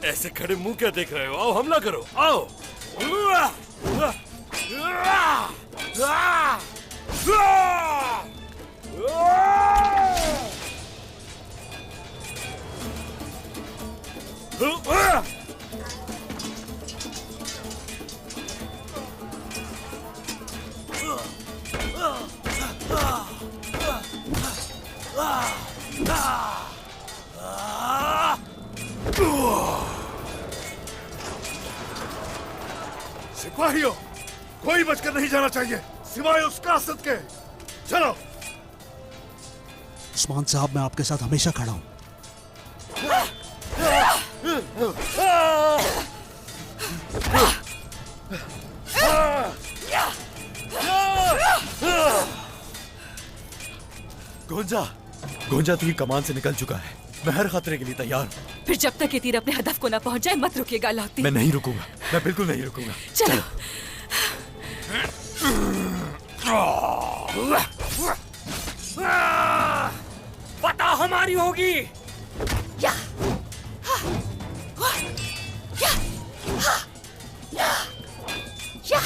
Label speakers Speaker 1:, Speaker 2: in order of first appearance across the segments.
Speaker 1: ऐसे खड़े मुंह क्या देख रहे हो? आओ हमला करो, आओ।
Speaker 2: सिपाहियों, कोई बचकर नहीं जाना चाहिए सिवाय उस कासिद के। चलो।
Speaker 3: उस्मान साहब, मैं आपके साथ हमेशा खड़ा हूं।
Speaker 4: गोंजा, गोंजा तू कमान से निकल चुका है। मैं हर खतरे के लिए तैयार हूँ।
Speaker 5: फिर जब तक ये तीर अपने हदफ को न पहुंच जाए मत रुकिएगा अलाउद्दीन।
Speaker 4: मैं नहीं रुकूंगा, मैं बिल्कुल नहीं रुकूंगा।
Speaker 5: चलो।
Speaker 1: फतह हमारी होगी।
Speaker 5: या। या। या। या।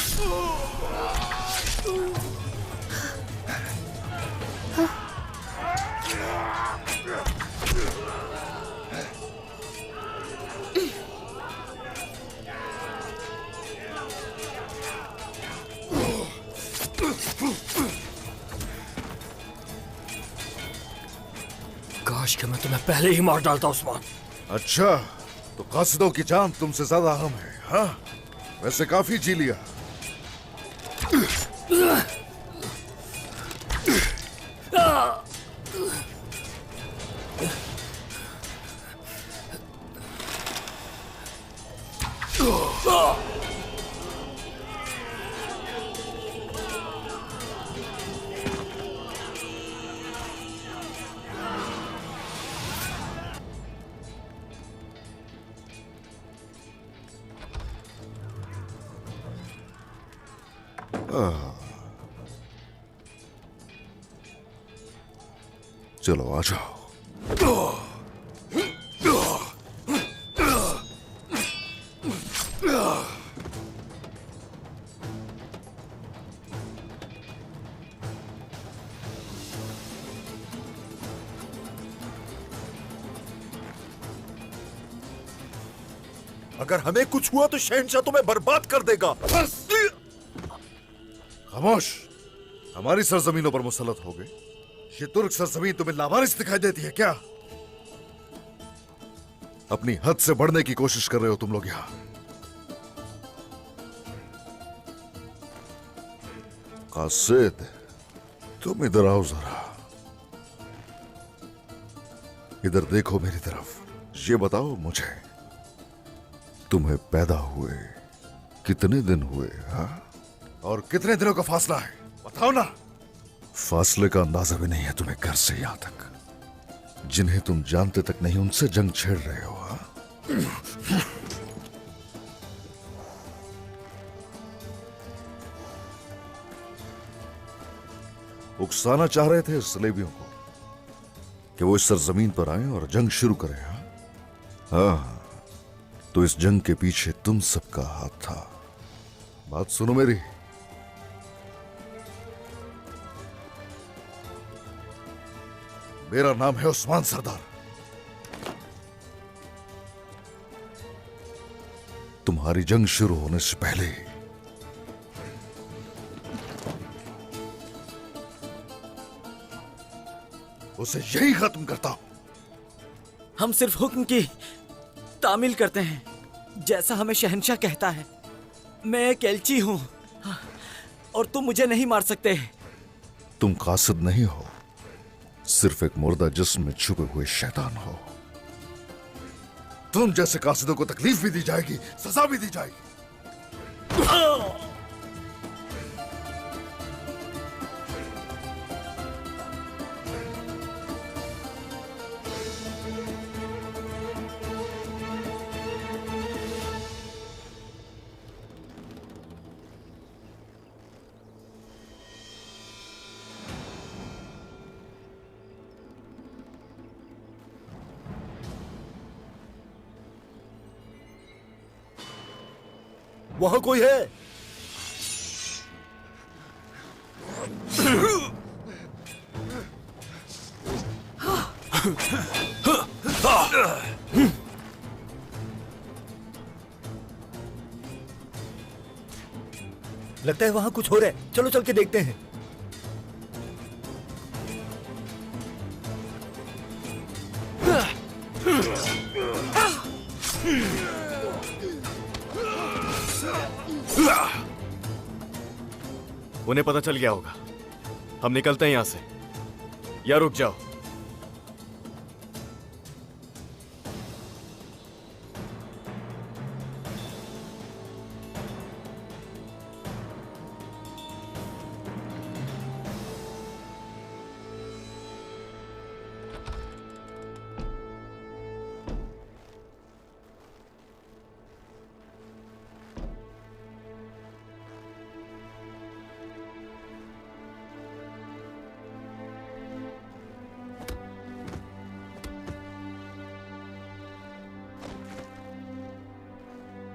Speaker 1: काश कि मैं तुम्हें पहले ही मार डालता उस्मान।
Speaker 2: अच्छा, तो कासिदों की जान तुमसे ज्यादा अहम है, हाँ? वैसे काफी जी लिया। चलो आ जाओ।
Speaker 4: अगर हमें कुछ हुआ तो शहंशाह तुम्हें बर्बाद कर देगा।
Speaker 2: खामोश। हमारी सरजमीनों पर मुसल्लत हो गए। ये तुर्क सरजमीन तुम्हें लावारिस दिखाई देती है क्या? अपनी हद से बढ़ने की कोशिश कर रहे हो तुम लोग यहां। कासिद, तुम इधर आओ जरा। इधर देखो मेरी तरफ। ये बताओ मुझे, तुम्हें पैदा हुए कितने दिन हुए, हाँ? और कितने दिनों का फासला है, बताओ ना। फासले का अंदाजा भी नहीं है तुम्हें घर से यहां तक। जिन्हें तुम जानते तक नहीं उनसे जंग छेड़ रहे हो, हाँ? उकसाना चाह रहे थे सलेबियों को कि वो इस सरजमीन पर आए और जंग शुरू करें, हाँ? हाँ, तो इस जंग के पीछे तुम सबका हाथ था। बात सुनो मेरी। मेरा नाम है उस्मान सरदार। तुम्हारी जंग शुरू होने से पहले उसे यही खत्म करता हूं।
Speaker 6: हम सिर्फ हुक्म की तामील करते हैं जैसा हमें शहंशाह कहता है। मैं एक एलची हूं और तुम मुझे नहीं मार सकते।
Speaker 2: तुम कासिद नहीं हो, सिर्फ एक मुर्दा जिस्म में छुपे हुए शैतान हो। तुम जैसे कासिदों को तकलीफ भी दी जाएगी, सजा भी दी जाएगी।
Speaker 4: वहां कोई है। लगता है वहां कुछ हो रहा है, चलो चल के देखते हैं।
Speaker 7: उन्हें पता चल गया होगा। हम निकलते हैं यहां से, या रुक जाओ।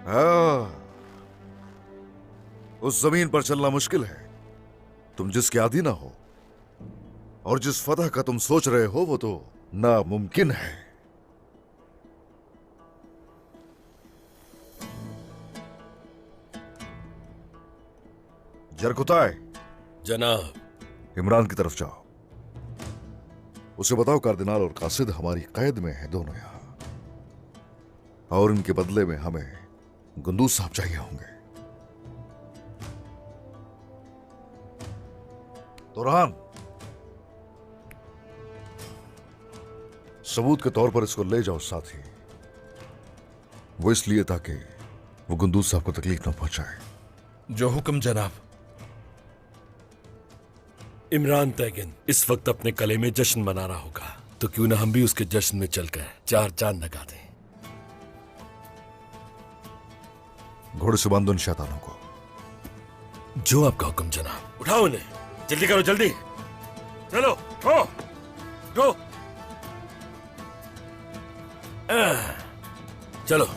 Speaker 2: हाँ, उस जमीन पर चलना मुश्किल है। तुम जिसके आदी ना हो और जिस फतह का तुम सोच रहे हो वो तो नामुमकिन है। जरकुताय,
Speaker 1: जनाब।
Speaker 2: इमरान की तरफ जाओ, उसे बताओ कार्दिनाल और कासिद हमारी कैद में है दोनों यहां, और इनके बदले में हमें गुंदूज साहब चाहिए होंगे। तुरहान, सबूत के तौर पर इसको ले जाओ साथ ही। वो इसलिए ताकि वो गुंदूज साहब को तकलीफ न पहुंचाए।
Speaker 8: जो हुक्म जनाब।
Speaker 1: इमरान तैगिन इस वक्त अपने कले में जश्न मना रहा होगा, तो क्यों ना हम भी उसके जश्न में चलकर 4 चांद लगा दें।
Speaker 2: घोड़े से बांधो इन शैतानों को।
Speaker 1: जो आपका हुक्म जनाब। उठाओ उन्हें, जल्दी करो, जल्दी चलो। उठो, चलो।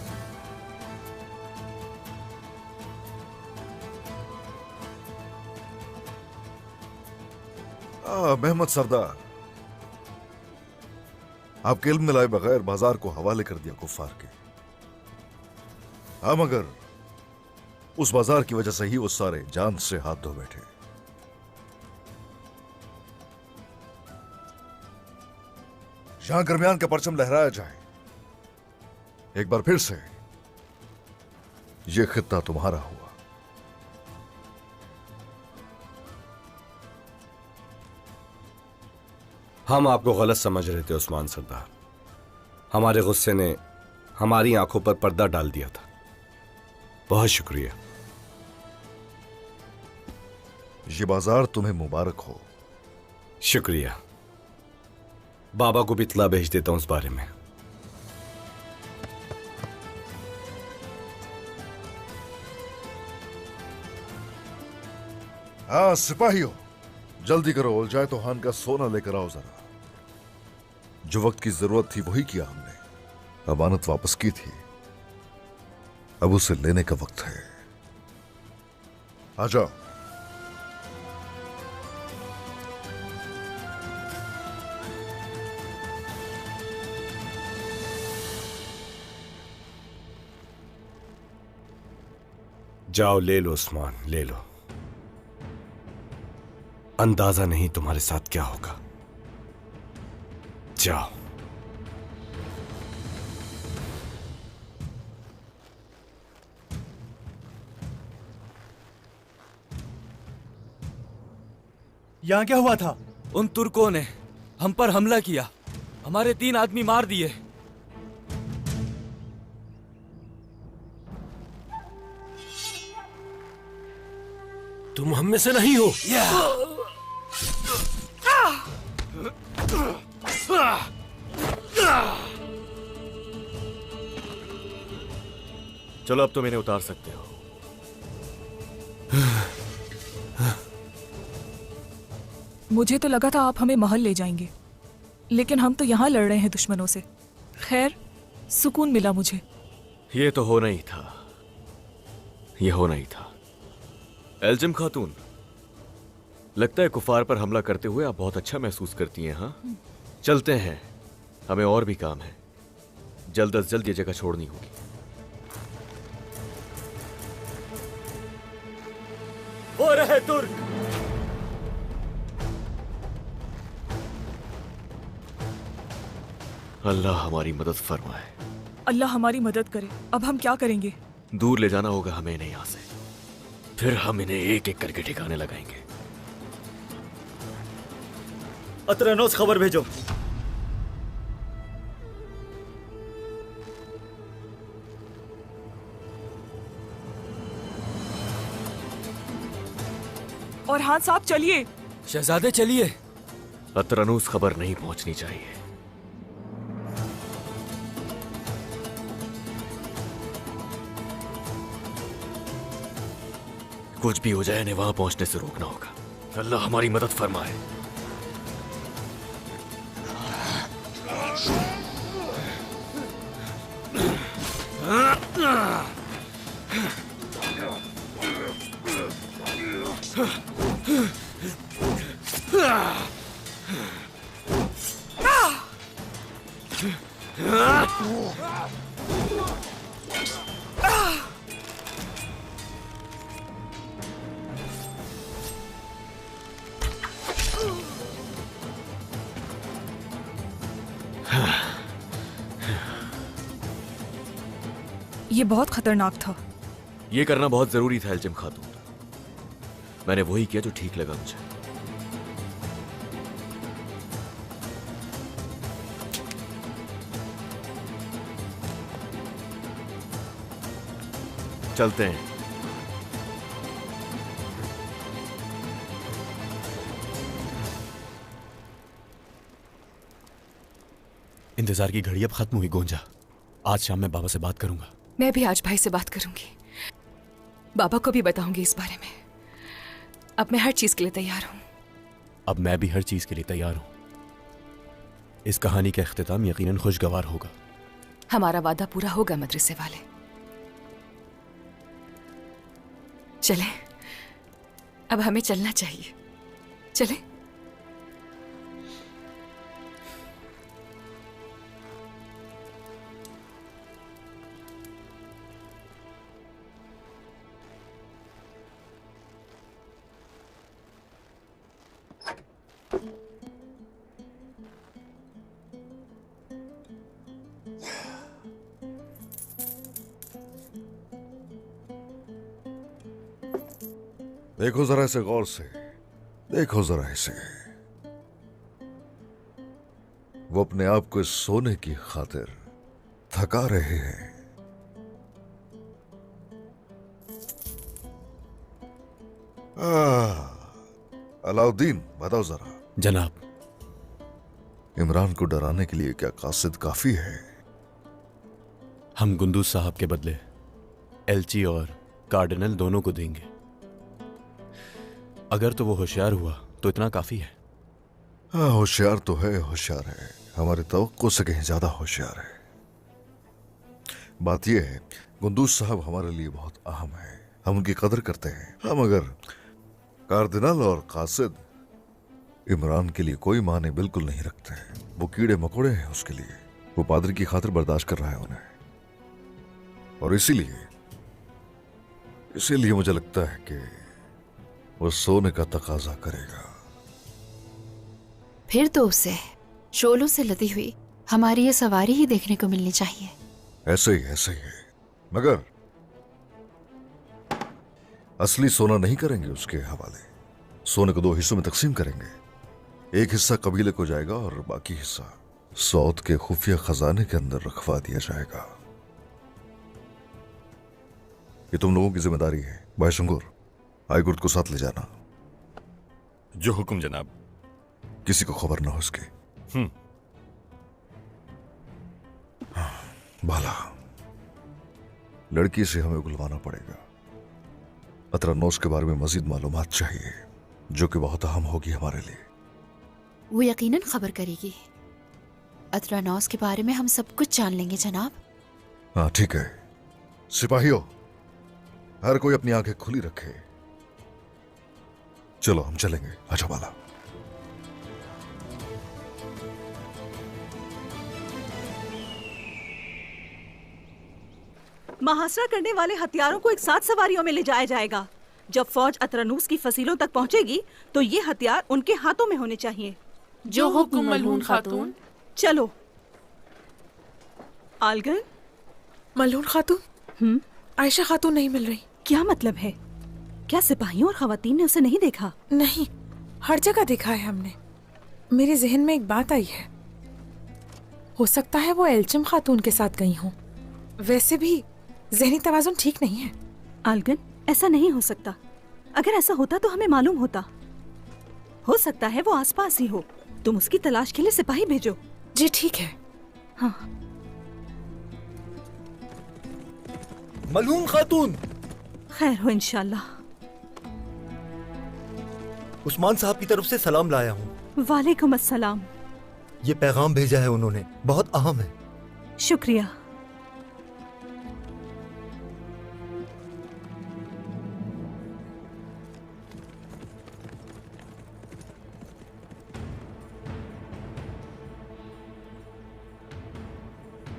Speaker 2: मेहमद सरदार, आपके इल्म में लाए बगैर बाजार को हवाले कर दिया कुफ्फार के। हम मगर उस बाजार की वजह से ही वो सारे जान से हाथ धो बैठे। यहां दरमियान का परचम लहराया जाए। एक बार फिर से ये खित्ता तुम्हारा हुआ।
Speaker 9: हम आपको गलत समझ रहे थे उस्मान सरदार। हमारे गुस्से ने हमारी आंखों पर पर्दा डाल दिया था। बहुत शुक्रिया।
Speaker 2: ये बाजार तुम्हें मुबारक हो।
Speaker 9: शुक्रिया। बाबा को भी इत्तला भेज देता हूं इस बारे में।
Speaker 2: हाँ सिपाहियों, जल्दी करो, उलझाए तो हान का सोना लेकर आओ जरा। जो वक्त की जरूरत थी वही किया हमने। अमानत वापस की थी, अब उसे लेने का वक्त है। आ जाओ।
Speaker 9: जाओ ले लो उस्मान, ले लो। अंदाजा नहीं तुम्हारे साथ क्या होगा। जाओ।
Speaker 4: यहां क्या हुआ था?
Speaker 6: उन तुर्कों ने हम पर हमला किया, हमारे 3 आदमी मार दिए।
Speaker 1: तुम हम में से नहीं हो।
Speaker 7: चलो अब तुम इन्हें उतार सकते हो।
Speaker 10: मुझे तो लगा था आप हमें महल ले जाएंगे, लेकिन हम तो यहाँ लड़ रहे हैं दुश्मनों से। खैर, सुकून मिला मुझे।
Speaker 7: ये तो होना ही था, यह होना ही था। एल्जिम खातून, लगता है कुफार पर हमला करते हुए आप बहुत अच्छा महसूस करती हैं। हाँ, चलते हैं, हमें और भी काम है। जल्द अज जल्द ये जगह छोड़नी होगी।
Speaker 6: वो रहे तुर्क।
Speaker 7: अल्लाह हमारी मदद फरमाए।
Speaker 10: अल्लाह हमारी मदद करे। अब हम क्या करेंगे?
Speaker 7: दूर ले जाना होगा हमें इन्हें यहां से, फिर हम इन्हें एक एक करके ठिकाने लगाएंगे।
Speaker 6: अतरनोस, खबर भेजो।
Speaker 10: और हाथ साहब चलिए।
Speaker 6: शहजादे चलिए।
Speaker 7: अतरनूस खबर नहीं पहुंचनी चाहिए। कुछ भी हो जाए, इन्हें वहां पहुंचने से रोकना होगा। अल्लाह हमारी मदद फरमाए।
Speaker 10: ये बहुत खतरनाक था।
Speaker 7: ये करना बहुत जरूरी था एल्जिम खातून। मैंने वही किया जो ठीक लगा मुझे। चलते हैं।
Speaker 4: इंतजार की घड़ी अब खत्म हुई गोंजा। आज शाम मैं बाबा से बात करूंगा।
Speaker 5: मैं भी आज भाई से बात करूंगी, बाबा को भी बताऊंगी इस बारे में। अब मैं हर चीज के लिए तैयार हूं।
Speaker 4: अब मैं भी हर चीज के लिए तैयार हूं। इस कहानी का इख्तिताम यकीनन खुशगवार होगा।
Speaker 5: हमारा वादा पूरा होगा मदरसे वाले। चले, अब हमें चलना चाहिए। चले।
Speaker 2: देखो जरा इसे गौर से, देखो जरा इसे। वो अपने आप को इस सोने की खातिर थका रहे हैं। अलाउद्दीन, बताओ जरा,
Speaker 4: जनाब,
Speaker 2: इमरान को डराने के लिए क्या कासिद काफी है?
Speaker 4: हम गुंदूज साहब के बदले एलची और कार्डिनल दोनों को देंगे। अगर तो वो होशियार हुआ तो इतना काफी है।
Speaker 2: हाँ, होशियार तो है, होशियार है, हमारी तवक्को से कहीं ज्यादा होशियार है। बात यह है, गुंदूज साहब हमारे लिए बहुत अहम है, हम उनकी कदर करते हैं। हम अगर कार्दिनल और कासिद इमरान के लिए कोई माने बिल्कुल नहीं रखते हैं। वो कीड़े मकोड़े हैं उसके लिए। वो पादरी की खातिर बर्दाश्त कर रहा है उन्हें, और इसीलिए मुझे लगता है कि वो सोने का तकाजा करेगा।
Speaker 11: फिर तो उसे शोलों से लदी हुई हमारी ये सवारी ही देखने को मिलनी चाहिए।
Speaker 2: ऐसे ही है, मगर असली सोना नहीं करेंगे उसके हवाले। सोने को 2 हिस्सों में तकसीम करेंगे। एक हिस्सा कबीले को जाएगा और बाकी हिस्सा सौद के खुफिया खजाने के अंदर रखवा दिया जाएगा। ये तुम लोगों की जिम्मेदारी है। भाई शंगूर, आईगुर्द को साथ ले जाना।
Speaker 1: जो हुक्म जनाब।
Speaker 2: किसी को खबर ना हो उसकी। बाला, लड़की से हमें उगलवाना पड़ेगा। अतरनोस के बारे में मजीद मालूमात चाहिए, जो कि बहुत अहम होगी हमारे लिए।
Speaker 11: वो यकीनन खबर करेगी। अतरनोस के बारे में हम सब कुछ जान लेंगे जनाब।
Speaker 2: हाँ ठीक है। सिपाहियों, हर कोई अपनी आंखें खुली रखे। चलो हम चलेंगे। अच्छा बाला।
Speaker 12: महासरा करने वाले हथियारों को एक साथ सवारियों में ले जाया जाएगा। जब फौज अतरनूस की फसीलों तक पहुंचेगी तो ये हथियार उनके हाथों में होने चाहिए।
Speaker 13: जो हुक्म मलहून खातून।
Speaker 12: चलो। आलगर।
Speaker 10: मलहून खातून। आयशा खातून नहीं मिल रही।
Speaker 12: क्या मतलब है? क्या सिपाहियों और खवातीन ने उसे नहीं देखा?
Speaker 10: नहीं, हर जगह देखा है हमने। मेरे जहन में एक बात आई है, हो सकता है वो एल्चिम खातून के साथ गई हूँ। वैसे भी जहनी तवाजुन ठीक नहीं है।
Speaker 12: आलगन, ऐसा नहीं हो सकता। अगर ऐसा होता तो हमें मालूम होता। हो सकता है वो आसपास ही हो। तुम उसकी तलाश के लिए सिपाही भेजो।
Speaker 10: जी ठीक है।
Speaker 12: हाँ।
Speaker 14: मलहून खातून।
Speaker 12: खैर हो इंशाल्लाह।
Speaker 14: उस्मान साहब की तरफ से सलाम लाया हूँ।
Speaker 12: वालेकुम अस्सलाम।
Speaker 14: ये पैगाम भेजा है उन्होंने, बहुत अहम है।
Speaker 12: शुक्रिया।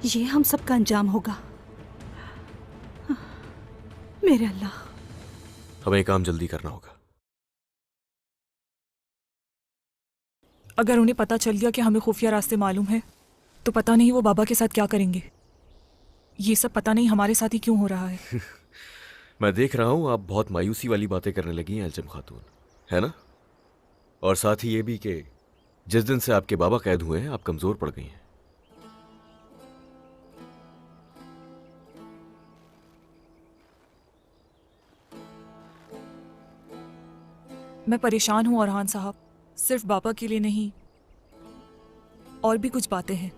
Speaker 12: ये हम सबका अंजाम होगा। मेरे अल्लाह।
Speaker 7: हमें काम जल्दी करना होगा।
Speaker 10: अगर उन्हें पता चल गया कि हमें खुफिया रास्ते मालूम है तो पता नहीं वो बाबा के साथ क्या करेंगे। ये सब पता नहीं हमारे साथ ही क्यों हो रहा है।
Speaker 7: मैं देख रहा हूँ आप बहुत मायूसी वाली बातें करने लगी हैं एल्चिम खातून, है ना? और साथ ही ये भी कि जिस दिन से आपके बाबा कैद हुए हैं आप कमजोर पड़ गई हैं।
Speaker 10: मैं परेशान हूँ अरहान साहब, सिर्फ बाबा के लिए नहीं, और भी कुछ बातें हैं।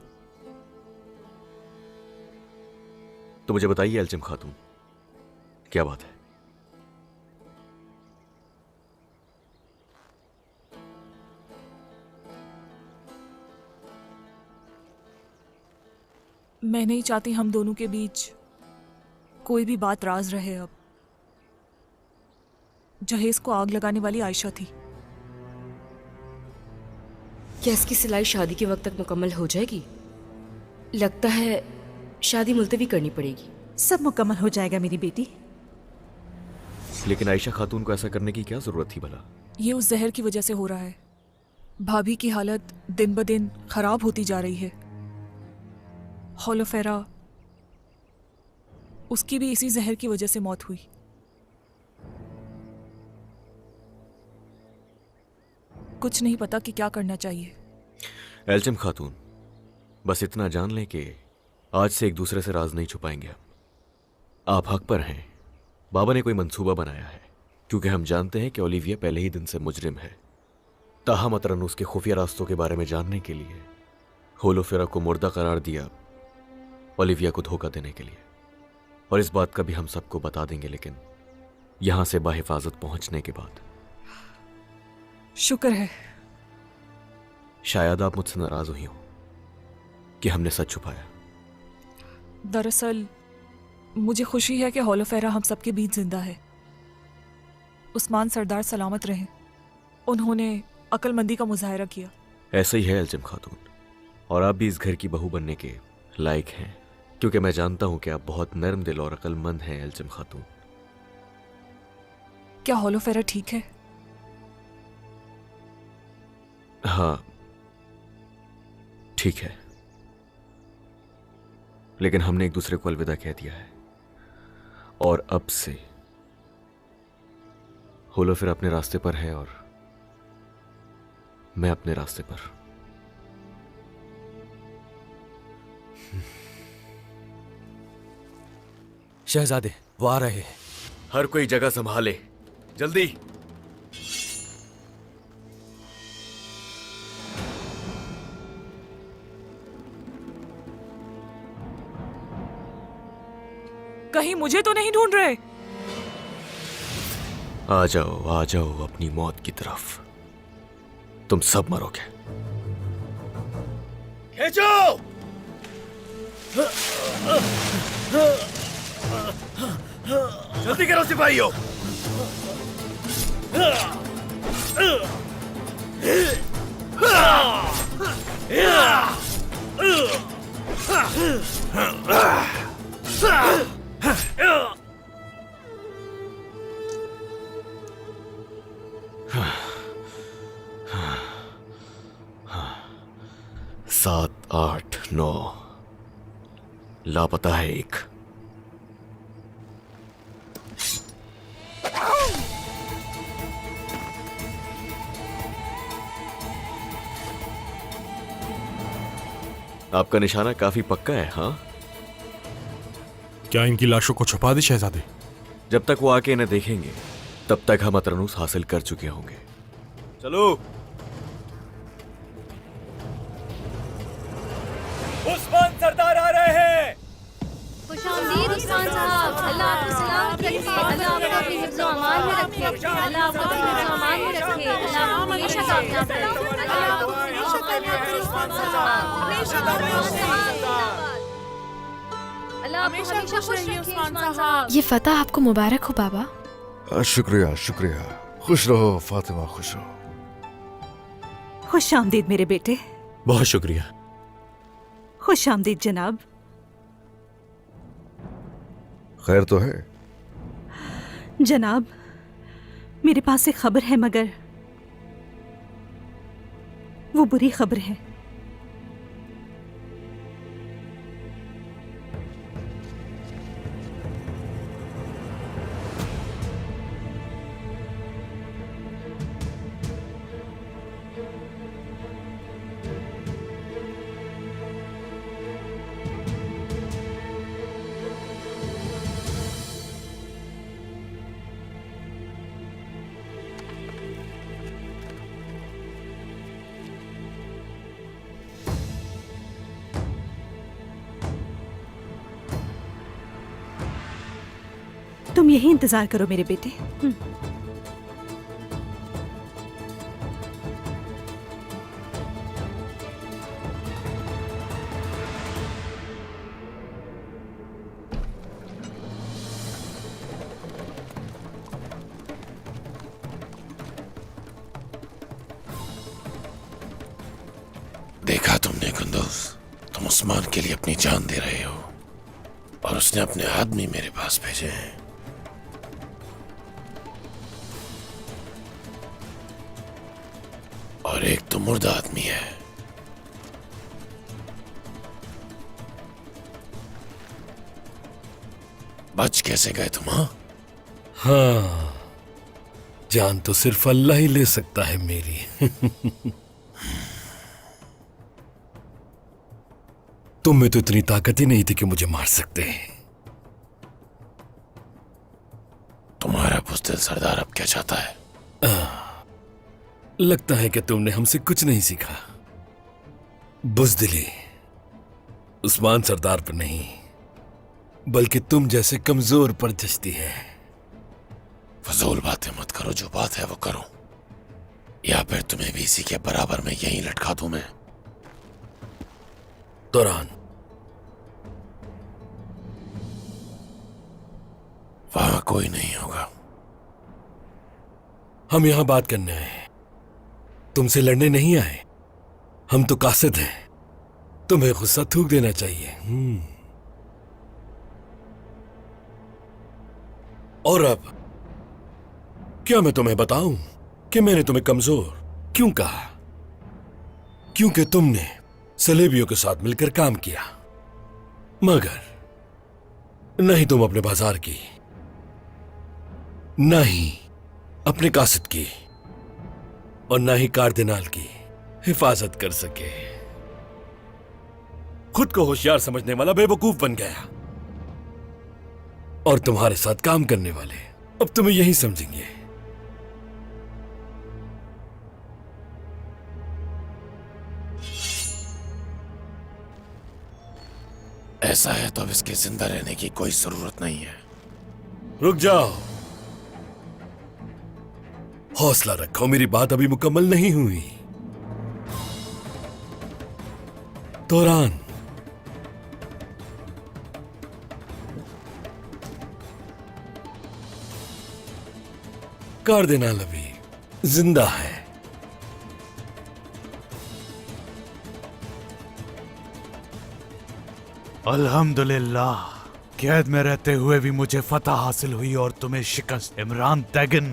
Speaker 7: तो मुझे बताइए एल्चिम खातून, क्या बात है?
Speaker 10: मैं नहीं चाहती हम दोनों के बीच कोई भी बात राज रहे। अब जहेज को आग लगाने वाली आयशा थी।
Speaker 5: क्या इसकी सिलाई शादी के वक्त तक मुकम्मल हो जाएगी? लगता है शादी मुलतवी करनी पड़ेगी।
Speaker 12: सब मुकम्मल हो जाएगा मेरी बेटी।
Speaker 7: लेकिन आयशा खातून को ऐसा करने की क्या जरूरत थी भला?
Speaker 10: ये उस जहर की वजह से हो रहा है। भाभी की हालत दिन ब दिन खराब होती जा रही है। होलोफेरा, उसकी भी इसी जहर की वजह से मौत हुई। कुछ नहीं पता कि क्या करना चाहिए।
Speaker 7: एल्चिम खातून, बस इतना जान लें कि आज से एक दूसरे से राज नहीं छुपाएंगे हम। आप हक पर हैं। बाबा ने कोई मंसूबा बनाया है, क्योंकि हम जानते हैं कि ओलिविया पहले ही दिन से मुजरिम है। ताहम अतरनूस के खुफिया रास्तों के बारे में जानने के लिए होलोफेरा को मुर्दा करार दिया, ओलिविया को धोखा देने के लिए। और इस बात का भी हम सबको बता देंगे, लेकिन यहां से बाहिफाजत पहुंचने के बाद।
Speaker 10: शुक्र है।
Speaker 7: शायद आप मुझसे नाराज हुई हो कि हमने सच छुपाया।
Speaker 10: दरअसल मुझे खुशी है कि होलोफेरा हम सबके बीच जिंदा है। उस्मान सरदार सलामत रहे। उन्होंने अक्लमंदी का मुजाहरा किया।
Speaker 7: ऐसा ही है एल्चिम खातून, और आप भी इस घर की बहू बनने के लायक हैं, क्योंकि मैं जानता हूं कि आप बहुत नर्म दिल और अक्लमंद हैं एल्चिम खातून।
Speaker 10: क्या होलोफेरा ठीक है?
Speaker 7: हाँ ठीक है, लेकिन हमने एक दूसरे को अलविदा कह दिया है, और अब से होलोफेरा अपने रास्ते पर है और मैं अपने रास्ते पर।
Speaker 6: शहजादे, वो आ रहे हैं।
Speaker 7: हर कोई जगह संभाले, जल्दी।
Speaker 10: कहीं मुझे तो नहीं ढूंढ रहे?
Speaker 7: आ जाओ अपनी मौत की तरफ। तुम सब मरोगे।
Speaker 6: खींचो!
Speaker 1: जल्दी करो सिपाहियों।
Speaker 7: सात, आठ, 9 लापता है एक। आपका निशाना काफी पक्का है, हाँ?
Speaker 15: क्या इनकी लाशों को छुपा दी शहजादे?
Speaker 7: जब तक वो आके इन्हें देखेंगे तब तक हम अतरनूस हासिल कर चुके होंगे। चलो।
Speaker 6: उस्मान सरदार आ रहे हैं।
Speaker 16: खुशामदीद उस्मान साहब। अल्लाह आपको सलामत रखे, अल्लाह आपको अपनी हिफ्ज़ो अमान में रखे, अल्लाह आपको अपनी हिफ्ज़ो अमान में रखे, अल्लाह आपको हमेशा कामयाब करे, अल्लाह आपको हमेशा कामयाब करे उस्मान साहब, हमेशा अल्लाह आपको हमेशा खुश रखे उस्मान साहब।
Speaker 5: ये फतह आपको मुबारक हो बाबा।
Speaker 2: शुक्रिया शुक्रिया। खुश रहो फातिमा, खुश रहो।
Speaker 12: खुश आमदीद मेरे बेटे।
Speaker 15: बहुत शुक्रिया।
Speaker 12: खुश आमदीद जनाब।
Speaker 2: खैर तो है
Speaker 12: जनाब, मेरे पास एक खबर है मगर वो बुरी खबर है। तुम यही इंतजार करो मेरे बेटे।
Speaker 1: देखा तुमने कुंदूज, तुम उस्मान के लिए अपनी जान दे रहे हो और उसने अपने आदमी मेरे पास भेजे हैं। और एक तो मुर्दा आदमी है। बच कैसे गए तुम?
Speaker 17: हाँ, जान तो सिर्फ अल्लाह ही ले सकता है मेरी। तुम में तो इतनी ताकत ही नहीं थी कि मुझे मार सकते।
Speaker 1: तुम्हारा बुज़दिल सरदार अब क्या चाहता है?
Speaker 17: लगता है कि तुमने हमसे कुछ नहीं सीखा। बुज़दिली उस्मान सरदार पर नहीं, बल्कि तुम जैसे कमजोर पर जचती है।
Speaker 1: फजूल बातें मत करो, जो बात है वो करो, या फिर तुम्हें भी इसी के बराबर में यहीं लटका दूं मैं।
Speaker 17: दौरान
Speaker 1: वहां कोई नहीं होगा।
Speaker 17: हम यहां बात करने आए हैं, तुमसे लड़ने नहीं आए। हम तो कासिद हैं, तुम्हें गुस्सा थूक देना चाहिए। और अब क्या मैं तुम्हें बताऊं कि मैंने तुम्हें कमजोर क्यों कहा? क्योंकक्योंकि तुमने सलेबियों के साथ मिलकर काम किया, मगर नहीं तुम अपने बाजार की, ना ही अपने कासिद की, और ना ही कार्दिनाल की हिफाजत कर सके। खुद को होशियार समझने वाला बेवकूफ बन गया, और तुम्हारे साथ काम करने वाले अब तुम्हें यही समझेंगे।
Speaker 1: ऐसा है तो अब इसके जिंदा रहने की कोई जरूरत नहीं है।
Speaker 17: रुक जाओ, हौसला रखो, मेरी बात अभी मुकम्मल नहीं हुई। दौरान कार्डिनल अभी जिंदा है।
Speaker 18: अल्हम्दुलिल्लाह, कैद में रहते हुए भी मुझे फतह हासिल हुई और तुम्हें शिकस्त। इमरान तैगन,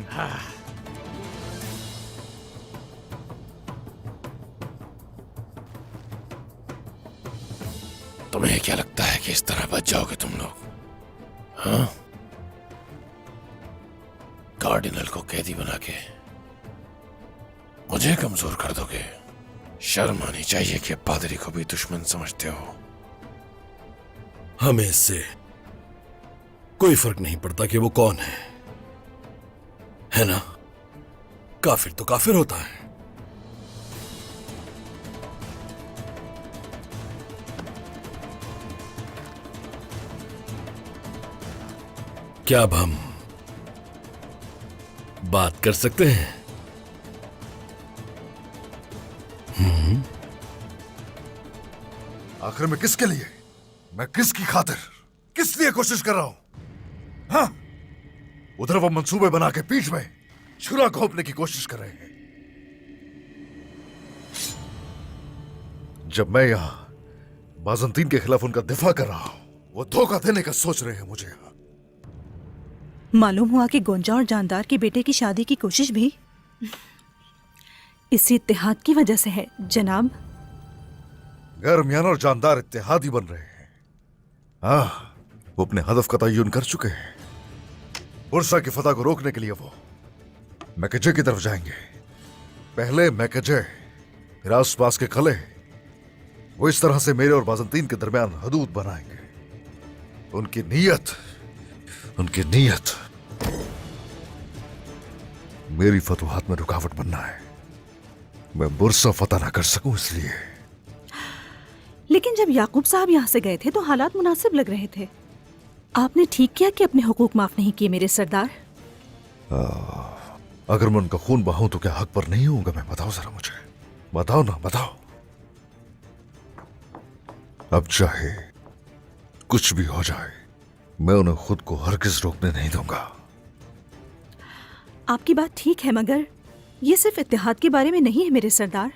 Speaker 1: तुम्हें क्या लगता है कि इस तरह बच जाओगे तुम लोग? हाँ, कार्डिनल को कैदी बना के मुझे कमजोर कर दोगे? शर्म आनी चाहिए कि पादरी को भी दुश्मन समझते हो।
Speaker 17: हमें इससे कोई फर्क नहीं पड़ता कि वो कौन है ना? काफिर तो काफिर होता है। क्या अब हम बात कर सकते हैं?
Speaker 2: आखिर में किसके लिए, मैं किसकी खातिर, किस लिए कोशिश कर रहा हूं? हाँ? उधर वो मंसूबे बना के पीठ में छुरा घोंपने की कोशिश कर रहे हैं, जब मैं यहां बाजंतीन के खिलाफ उनका दिफा कर रहा हूं, वो धोखा देने का सोच रहे हैं मुझे।
Speaker 12: मालूम हुआ कि गोंजा और जानदार के बेटे की शादी की कोशिश भी इसी इत्तेहाद की वजह से है जनाब।
Speaker 2: गरमियान और जानदार इत्तेहादी बन रहे हैं। हाँ, वो अपने हदफ का तय्युन कर चुके हैं। बुरसा की फतह को रोकने के लिए वो मैकेजे की तरफ जाएंगे। पहले मैकेजे, फिर आसपास के कले। वो इस तरह से मेरे और बाजंतीन के दरमियान हदूद बनाएंगे। उनकी नीयत मेरी फतवाहत में रुकावट बनना है। मैं बुरसा फतह ना कर सकूं इसलिए।
Speaker 12: लेकिन जब याकूब साहब यहाँ से गए थे तो हालात मुनासिब लग रहे थे। आपने ठीक किया कि अपने हुकूक माफ नहीं किए मेरे सरदार।
Speaker 2: अगर मैं उनका खून बहाऊं तो क्या हक पर नहीं होऊंगा मैं? बताओ जरा मुझे, बताओ ना, बताओ। अब चाहे कुछ भी हो जाए, मैं उन्हें खुद को हरगिज रोकने नहीं दूंगा।
Speaker 12: आपकी बात ठीक है, मगर ये सिर्फ इत्तेहाद के बारे में नहीं है मेरे सरदार।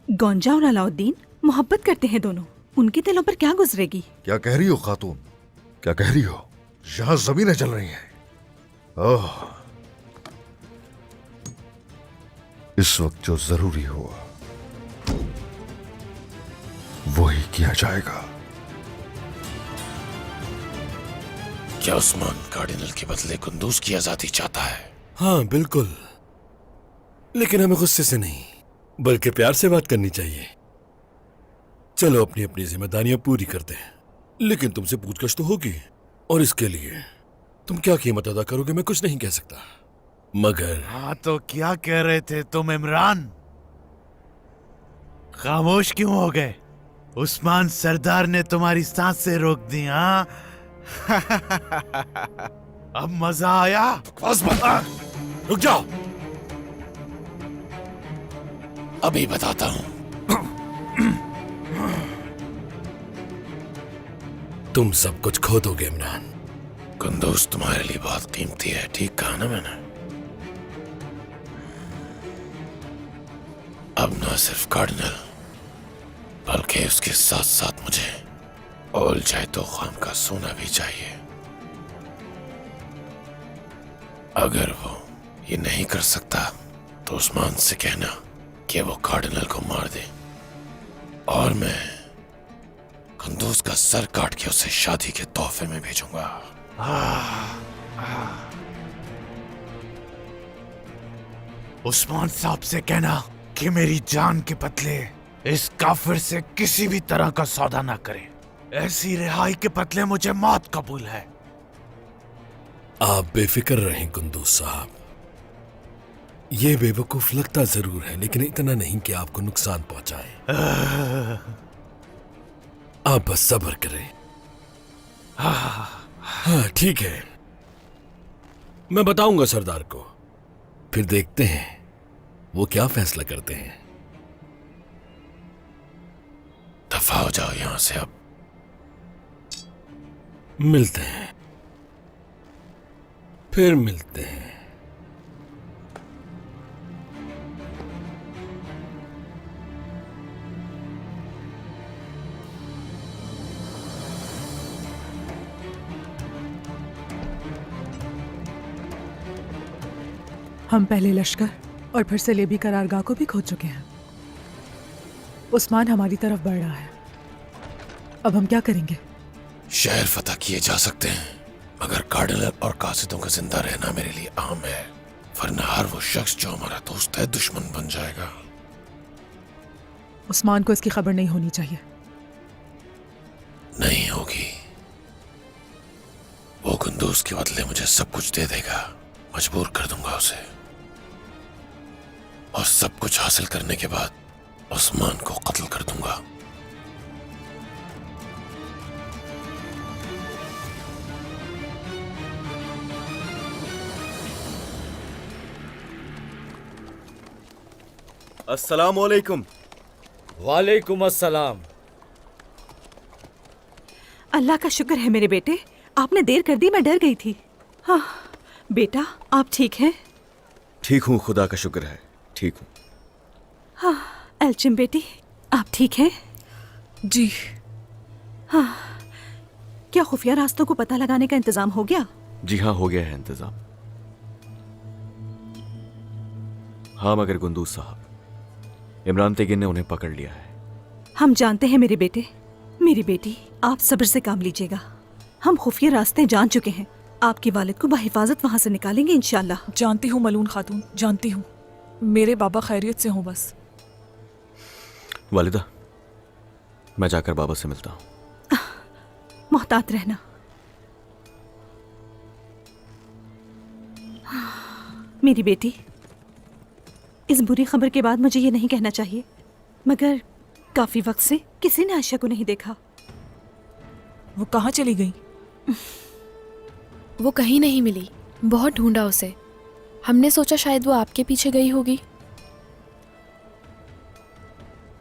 Speaker 12: गोंजा और अलाउद्दीन मोहब्बत करते हैं दोनों। उनके दिलों पर क्या गुजरेगी?
Speaker 2: क्या कह रही हो खातून, क्या कह रही हो? यहां जमीनें चल रही हैं। ओह, इस वक्त जो जरूरी हुआ वही किया जाएगा।
Speaker 1: क्या उस्मान कार्डिनल के बदले कुंदूज की आजादी चाहता है?
Speaker 17: हाँ बिल्कुल, लेकिन हमें गुस्से से नहीं बल्कि प्यार से बात करनी चाहिए। चलो अपनी अपनी जिम्मेदारियां पूरी करते हैं, लेकिन तुमसे पूछताछ तो होगी, और इसके लिए तुम क्या कीमत अदा करोगे मैं कुछ नहीं कह सकता। मगर
Speaker 18: हाँ, तो क्या कह रहे थे तुम इमरान? खामोश क्यों हो गए? उस्मान सरदार ने तुम्हारी सांसें रोक दी। हाँ अब मजा आया?
Speaker 17: रुक जाओ,
Speaker 1: अभी बताता हूं।
Speaker 17: तुम सब कुछ खो दोगे इमरान।
Speaker 1: कुंदूज तुम्हारे लिए बहुत कीमती है, ठीक कहा ना मैंने? अब ना सिर्फ कार्डिनल बल्कि उसके साथ साथ मुझे ओल चाहे तो खाम का सोना भी चाहिए। अगर वो ये नहीं कर सकता तो उस्मान से कहना कि वो कार्डिनल को मार दे, और मैं कुंदूज का सर काट के उसे शादी के तोहफे में भेजूंगा।
Speaker 18: उस्मान साहब से कहना कि मेरी जान के बदले इस काफिर से किसी भी तरह का सौदा ना करे। ऐसी रिहाई के बदले मुझे मौत कबूल है।
Speaker 17: आप बेफिक्र रहें कुंदूज साहब। ये बेवकूफ लगता जरूर है, लेकिन इतना नहीं कि आपको नुकसान पहुंचाए। आप बस सब्र करें। हाँ ठीक है, मैं बताऊंगा सरदार को, फिर देखते हैं वो क्या फैसला करते हैं।
Speaker 1: दफा हो जाओ यहां से अब।
Speaker 17: मिलते हैं, फिर मिलते हैं।
Speaker 19: हम पहले लश्कर और फिर सलेबी करारगाह को भी खो चुके हैं। उस्मान हमारी तरफ बढ़ रहा है। अब हम क्या करेंगे?
Speaker 1: शहर फतह किए जा सकते हैं, मगर कार्डिनल और कासिदों का जिंदा रहना मेरे लिए अहम है, वरना हर वो शख्स जो हमारा दोस्त है दुश्मन बन जाएगा।
Speaker 19: उस्मान को इसकी खबर नहीं होनी चाहिए।
Speaker 1: नहीं होगी। वो कुंदूज के बदले मुझे सब कुछ दे देगा, मजबूर कर दूंगा उसे, और सब कुछ हासिल करने के बाद उस्मान को कत्ल कर दूंगा।
Speaker 7: अस्सलाम वालेकुम।
Speaker 6: वालेकुम अस्सलाम।
Speaker 12: अल्लाह का शुक्र है मेरे बेटे, आपने देर कर दी, मैं डर गई थी। हाँ बेटा, आप ठीक हैं?
Speaker 7: ठीक हूँ, खुदा का शुक्र है, ठीक हूँ।
Speaker 12: हाँ एल्चिम बेटी, आप ठीक हैं?
Speaker 10: जी।
Speaker 12: हाँ, क्या खुफिया रास्तों को पता लगाने का इंतजाम हो गया?
Speaker 7: जी हाँ, हो गया है इंतजाम। हाँ, मगर गुंदूज साहब, इमरान तेगिन ने उन्हें पकड़ लिया है।
Speaker 12: हम जानते हैं मेरे बेटे, मेरी बेटी, आप सब्र से काम लीजिएगा। हम खुफिया रास्ते जान चुके हैं, आपके वालिद को बहिफाजत वहां से निकालेंगे इंशाल्लाह।
Speaker 10: जानती हूँ मलून खातून, जानती हूँ। मेरे बाबा खैरियत से हों बस।
Speaker 7: वालिदा, मैं जाकर बाबा से मिलता हूँ।
Speaker 12: मोहतात रहना। मेरी बेटी, इस बुरी खबर के बाद मुझे ये नहीं कहना चाहिए, मगर काफी वक्त से किसी ने आयशा को नहीं देखा।
Speaker 10: वो कहाँ चली गई?
Speaker 16: वो कहीं नहीं मिली, बहुत ढूंढा उसे। हमने सोचा शायद वो आपके पीछे गई होगी।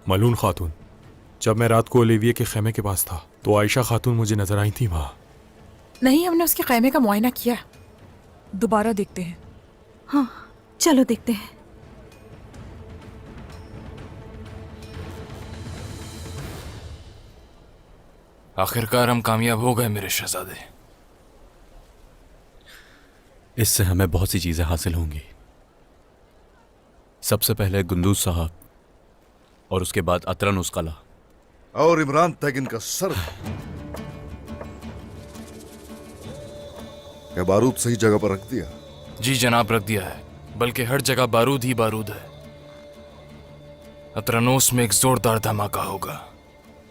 Speaker 15: मलून खातून, जब मैं रात को ओलिविये के खेमे के पास था तो आयशा खातून मुझे नजर आई थी वहाँ।
Speaker 13: नहीं, हमने उसके खेमे का मुआयना किया।
Speaker 10: दोबारा देखते हैं।
Speaker 12: हाँ चलो देखते हैं।
Speaker 15: आखिरकार हम कामयाब हो गए मेरे शहजादे।
Speaker 4: इससे हमें बहुत सी चीजें हासिल होंगी। सबसे पहले गुंदूज साहब, और उसके बाद अतरनुस कला,
Speaker 2: और इमरान तैगिन का सर। क्या बारूद सही जगह पर रख दिया?
Speaker 15: जी जनाब, रख दिया है, बल्कि हर जगह बारूद ही बारूद है। अतरनोस में एक जोरदार धमाका होगा।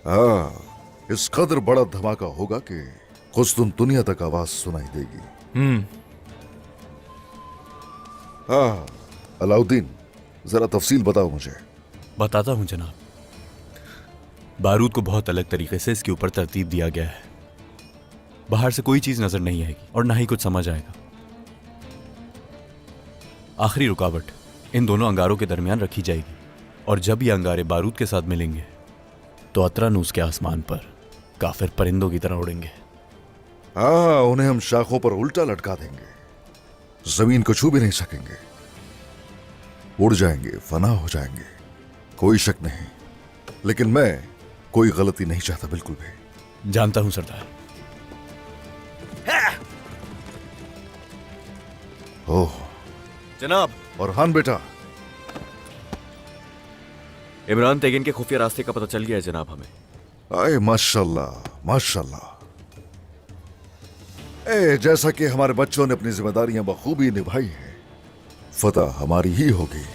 Speaker 2: हाँ, इस कदर बड़ा धमाका होगा कि कुस्तुन दुनिया तक आवाज सुनाई देगी। हाँ अलाउद्दीन, जरा तफसील बताओ मुझे।
Speaker 4: बताता हूं जनाब। बारूद को बहुत अलग तरीके से इसके ऊपर तरतीब दिया गया है। बाहर से कोई चीज नजर नहीं आएगी और ना ही कुछ समझ आएगा। आखिरी रुकावट इन दोनों अंगारों के दरमियान रखी जाएगी, और जब ये अंगारे बारूद के साथ मिलेंगे तो अतरनूस के आसमान पर काफिर परिंदों की तरह उड़ेंगे।
Speaker 2: हाँ, उन्हें हम शाखों पर उल्टा लटका देंगे, जमीन को छू भी नहीं सकेंगे, उड़ जाएंगे, फना हो जाएंगे, कोई शक नहीं। लेकिन मैं कोई गलती नहीं चाहता बिल्कुल भी।
Speaker 4: जानता हूं सरदार।
Speaker 2: ओह
Speaker 7: जनाब।
Speaker 2: और हान बेटा,
Speaker 7: इमरान तेगिन के खुफिया रास्ते का पता चल गया है जनाब हमें।
Speaker 2: आए माशाल्लाह माशाल्लाह। जैसा कि हमारे बच्चों ने अपनी जिम्मेदारियां बखूबी निभाई है, फतह हमारी ही होगी।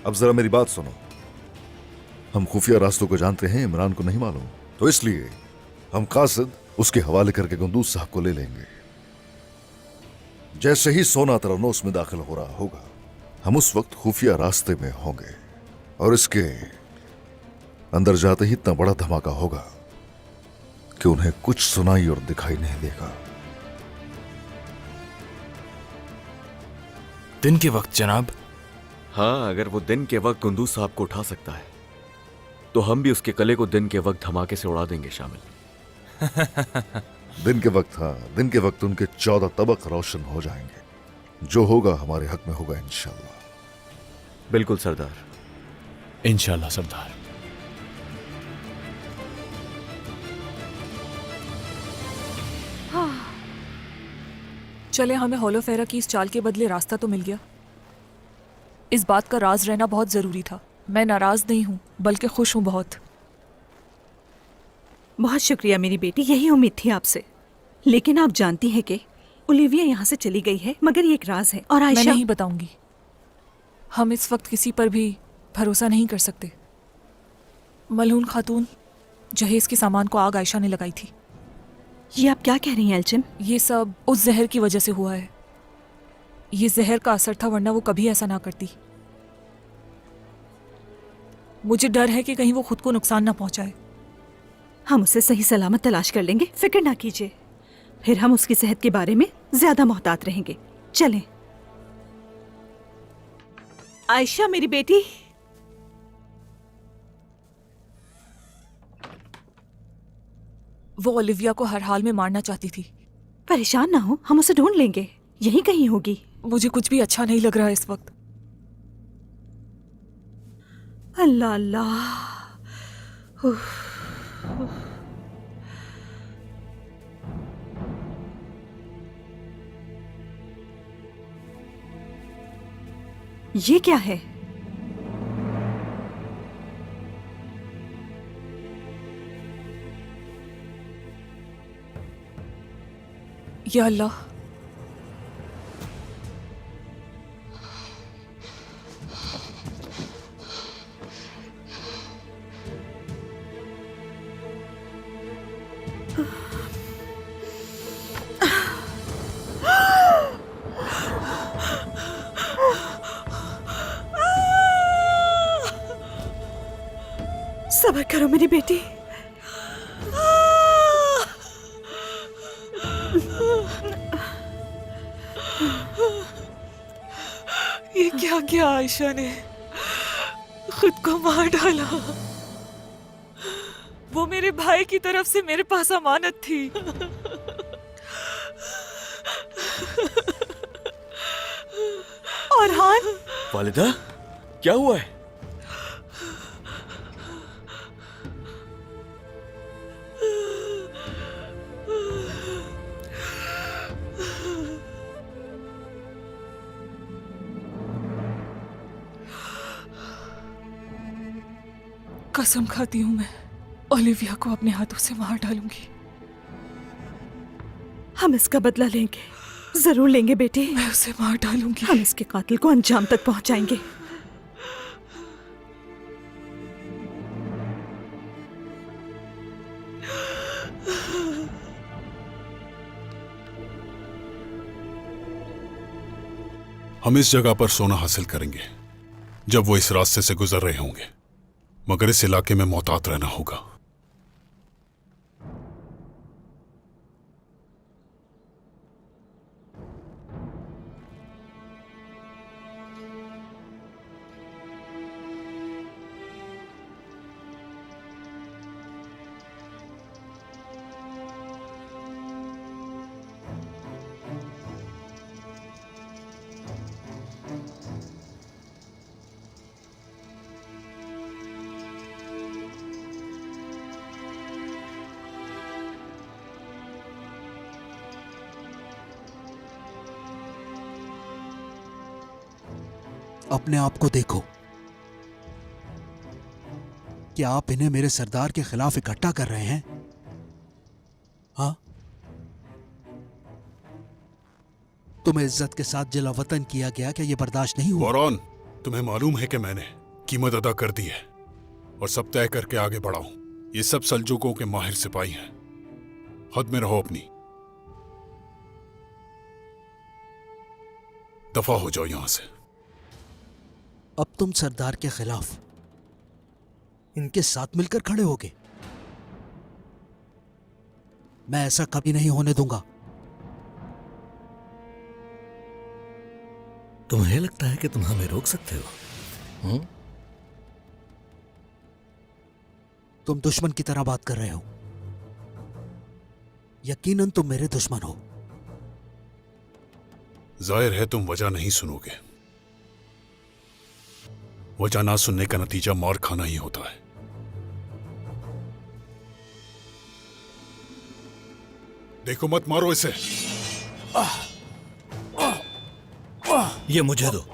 Speaker 2: अब जरा मेरी बात सुनो। हम खुफिया रास्तों को जानते हैं, इमरान को नहीं मालूम, तो इसलिए हम कासिद उसके हवाले करके गुंदूज साहब को ले लेंगे। जैसे ही सोना तरनोस में दाखिल हो रहा होगा, हम उस वक्त खुफिया रास्ते में होंगे, और इसके अंदर जाते ही इतना बड़ा धमाका होगा कि उन्हें कुछ सुनाई और दिखाई नहीं देगा।
Speaker 15: दिन के वक्त जनाब?
Speaker 7: हाँ, अगर वो दिन के वक्त गुंदूज साहब को उठा सकता है तो हम भी उसके कले को दिन के वक्त धमाके से उड़ा देंगे शामिल।
Speaker 2: दिन के वक्त, हाँ दिन के वक्त उनके 14 तबक रोशन हो जाएंगे। जो होगा हमारे हक में होगा इंशाल्लाह।
Speaker 7: बिल्कुल सरदार,
Speaker 4: इंशाल्लाह सरदार।
Speaker 10: चले, हमें होलोफेरा की इस चाल के बदले रास्ता तो मिल गया। इस बात का राज रहना बहुत जरूरी था। मैं नाराज नहीं हूँ, बल्कि खुश हूँ बहुत।
Speaker 12: बहुत शुक्रिया मेरी बेटी, यही उम्मीद थी आपसे। लेकिन आप जानती हैं कि ओलिविया यहाँ से चली गई है, मगर ये एक राज है। और
Speaker 10: मैं
Speaker 12: आयशा,
Speaker 10: नहीं बताऊंगी। हम इस वक्त किसी पर भी भरोसा नहीं कर सकते। मलून खातून, जहेज के सामान को आग आयशा ने लगाई थी।
Speaker 12: ये आप क्या कह रही हैं एल्चिम?
Speaker 10: ये सब उस जहर की वजह से हुआ है। ये जहर का असर था, वरना वो कभी ऐसा ना करती। मुझे डर है कि कहीं वो खुद को नुकसान ना पहुंचाए।
Speaker 12: हम उसे सही सलामत तलाश कर लेंगे, फिक्र ना कीजिए। फिर हम उसकी सेहत के बारे में ज्यादा मोहतात रहेंगे। चलें। आयशा मेरी बेटी,
Speaker 10: वो ओलिविया को हर हाल में मारना चाहती थी।
Speaker 12: परेशान ना हो, हम उसे ढूंढ लेंगे, यहीं कहीं होगी।
Speaker 10: मुझे कुछ भी अच्छा नहीं लग रहा है इस वक्त।
Speaker 12: अल्लाह अल्लाह। उफ। ये क्या है?
Speaker 10: या अल्लाह,
Speaker 12: सब्र करो मेरी बेटी।
Speaker 10: ये क्या किया आयशा ने? खुद को मार डाला। वो मेरे भाई की तरफ से मेरे पास अमानत थी। और हान,
Speaker 7: वालिदा, क्या हुआ है?
Speaker 10: कसम खाती हूँ मैं ओलिविया को अपने हाथों से मार डालूंगी।
Speaker 12: हम इसका बदला लेंगे, जरूर लेंगे बेटी।
Speaker 10: मैं उसे मार डालूंगी।
Speaker 12: हम इसके कातिल को अंजाम तक पहुंचाएंगे।
Speaker 20: हम इस जगह पर सोना हासिल करेंगे जब वो इस रास्ते से गुजर रहे होंगे, मगर इस इलाके में मोहतात रहना होगा।
Speaker 3: अपने आप को देखो। क्या आप इन्हें मेरे सरदार के खिलाफ इकट्ठा कर रहे हैं? हाँ? तुम्हें इज्जत के साथ जिला वतन किया गया, क्या यह बर्दाश्त नहीं हुआ?
Speaker 20: वरौन, तुम्हें मालूम है कि मैंने कीमत अदा कर दी है और सब तय करके आगे बढ़ा हूं। ये सब सल्जूकों के माहिर सिपाही हैं। हद में रहो अपनी। दफा हो जाओ यहां से।
Speaker 3: अब तुम सरदार के खिलाफ इनके साथ मिलकर खड़े होगे? मैं ऐसा कभी नहीं होने दूंगा।
Speaker 14: तुम्हें लगता है कि तुम हमें रोक सकते हो?
Speaker 3: तुम दुश्मन की तरह बात कर रहे हो। यकीनन तुम मेरे दुश्मन हो।
Speaker 20: जाहिर है तुम वजह नहीं सुनोगे। वजह ना सुनने का नतीजा मार खाना ही होता है। देखो, मत मारो इसे।
Speaker 14: ये मुझे दो।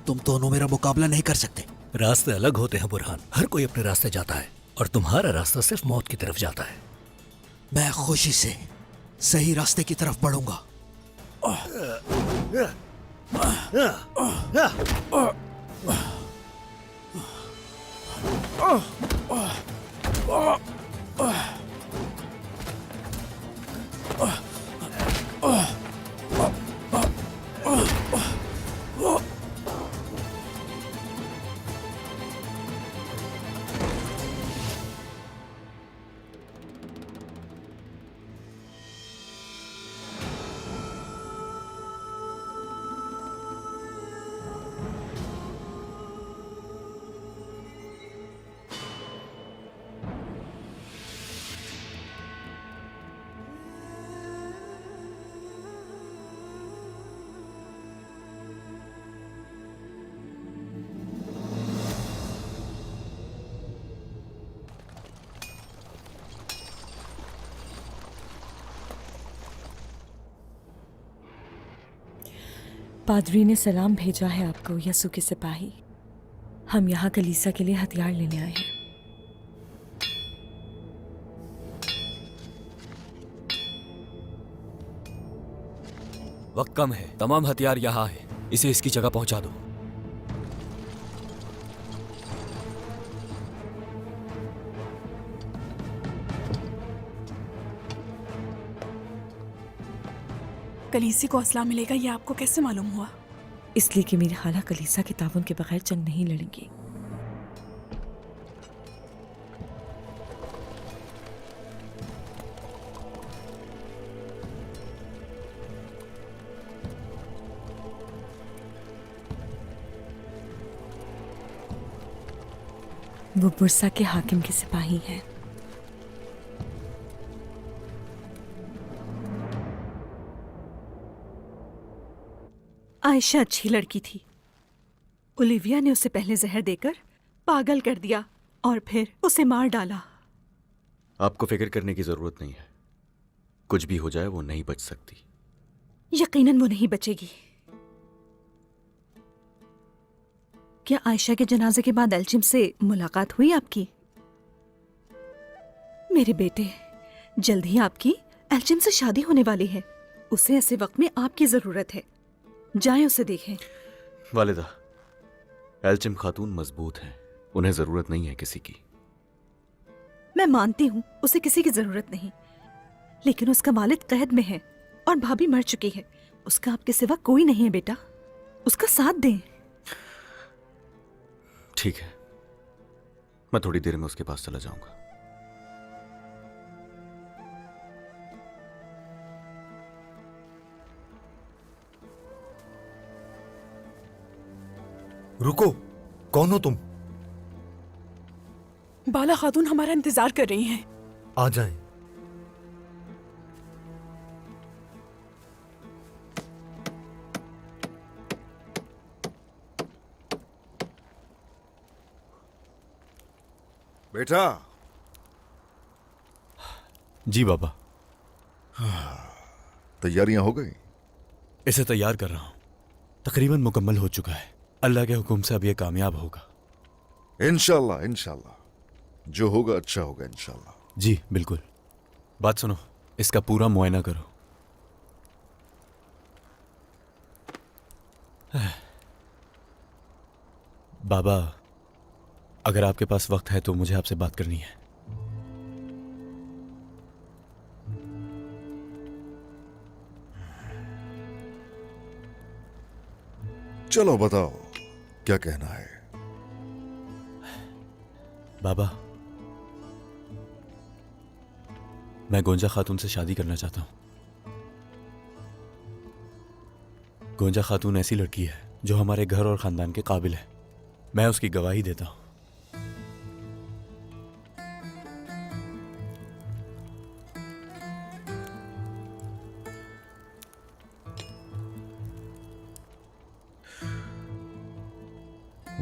Speaker 3: तुम दोनों मेरा मुकाबला नहीं कर सकते।
Speaker 14: रास्ते अलग होते हैं बुरहान, हर कोई अपने रास्ते जाता है और तुम्हारा रास्ता सिर्फ मौत की तरफ जाता है।
Speaker 3: मैं खुशी से सही रास्ते की तरफ बढ़ूंगा।
Speaker 21: पादरी ने सलाम भेजा है आपको, यसु के सिपाही। हम यहाँ कलीसा के लिए हथियार लेने आए हैं।
Speaker 22: वक्त कम है, तमाम हथियार यहाँ है, इसे इसकी जगह पहुंचा दो।
Speaker 10: कलीसी को असला मिलेगा, ये आपको कैसे मालूम हुआ?
Speaker 21: इसलिए कि मेरी खाला कलीसा के ताबन के बगैर जंग नहीं लड़ेंगी। वो बुरसा के हाकिम के सिपाही हैं।
Speaker 12: आयशा अच्छी लड़की थी। ओलिविया ने उसे पहले जहर देकर पागल कर दिया और फिर उसे मार डाला।
Speaker 7: आपको फिक्र करने की जरूरत नहीं है, कुछ भी हो जाए वो नहीं बच सकती।
Speaker 12: यकीनन वो नहीं बचेगी। क्या आयशा के जनाजे के बाद एल्चिम से मुलाकात हुई आपकी? मेरे बेटे, जल्द ही आपकी एल्चिम से शादी होने वाली है। उसे ऐसे वक्त में आपकी जरूरत है। जाएं उसे देखें।
Speaker 7: वालिदा, एल्चिम खातून मजबूत हैं, उन्हें जरूरत नहीं है किसी की।
Speaker 12: मैं मानती हूँ उसे किसी की जरूरत नहीं, लेकिन उसका वालिद कैद में है और भाभी मर चुकी है। उसका आपके सिवा कोई नहीं है बेटा, उसका साथ दें।
Speaker 7: ठीक है, मैं थोड़ी देर में उसके पास चला जाऊंगा।
Speaker 23: रुको, कौन हो तुम?
Speaker 10: बाला खातून हमारा इंतजार कर रही हैं।
Speaker 23: आ जाएं।
Speaker 2: बेटा।
Speaker 4: जी बाबा।
Speaker 2: तैयारियां हो गई?
Speaker 4: इसे तैयार कर रहा हूं, तकरीबन मुकम्मल हो चुका है। अल्लाह के हुक्म से अब यह कामयाब होगा।
Speaker 2: इंशाल्लाह, इंशाल्लाह। जो होगा अच्छा होगा इंशाल्लाह।
Speaker 4: जी बिल्कुल। बात सुनो, इसका पूरा मुआयना करो। बाबा, अगर आपके पास वक्त है तो मुझे आपसे बात करनी है।
Speaker 2: चलो बताओ क्या कहना है।
Speaker 4: बाबा, मैं गोंजा खातून से शादी करना चाहता हूं। गोंजा खातून ऐसी लड़की है जो हमारे घर और खानदान के काबिल है। मैं उसकी गवाही देता हूं।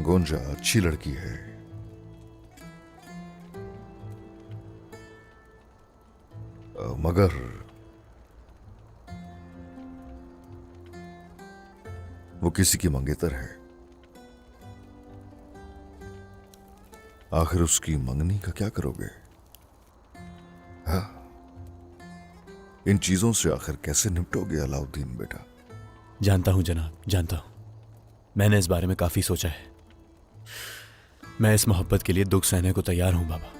Speaker 2: गोंजा अच्छी लड़की है, मगर वो किसी की मंगेतर है। आखिर उसकी मंगनी का क्या करोगे? हाँ, इन चीजों से आखिर कैसे निपटोगे अलाउद्दीन बेटा?
Speaker 4: जानता हूं जनाब, जानता हूं। मैंने इस बारे में काफी सोचा है। मैं इस मोहब्बत के लिए दुख सहने को तैयार हूं बाबा।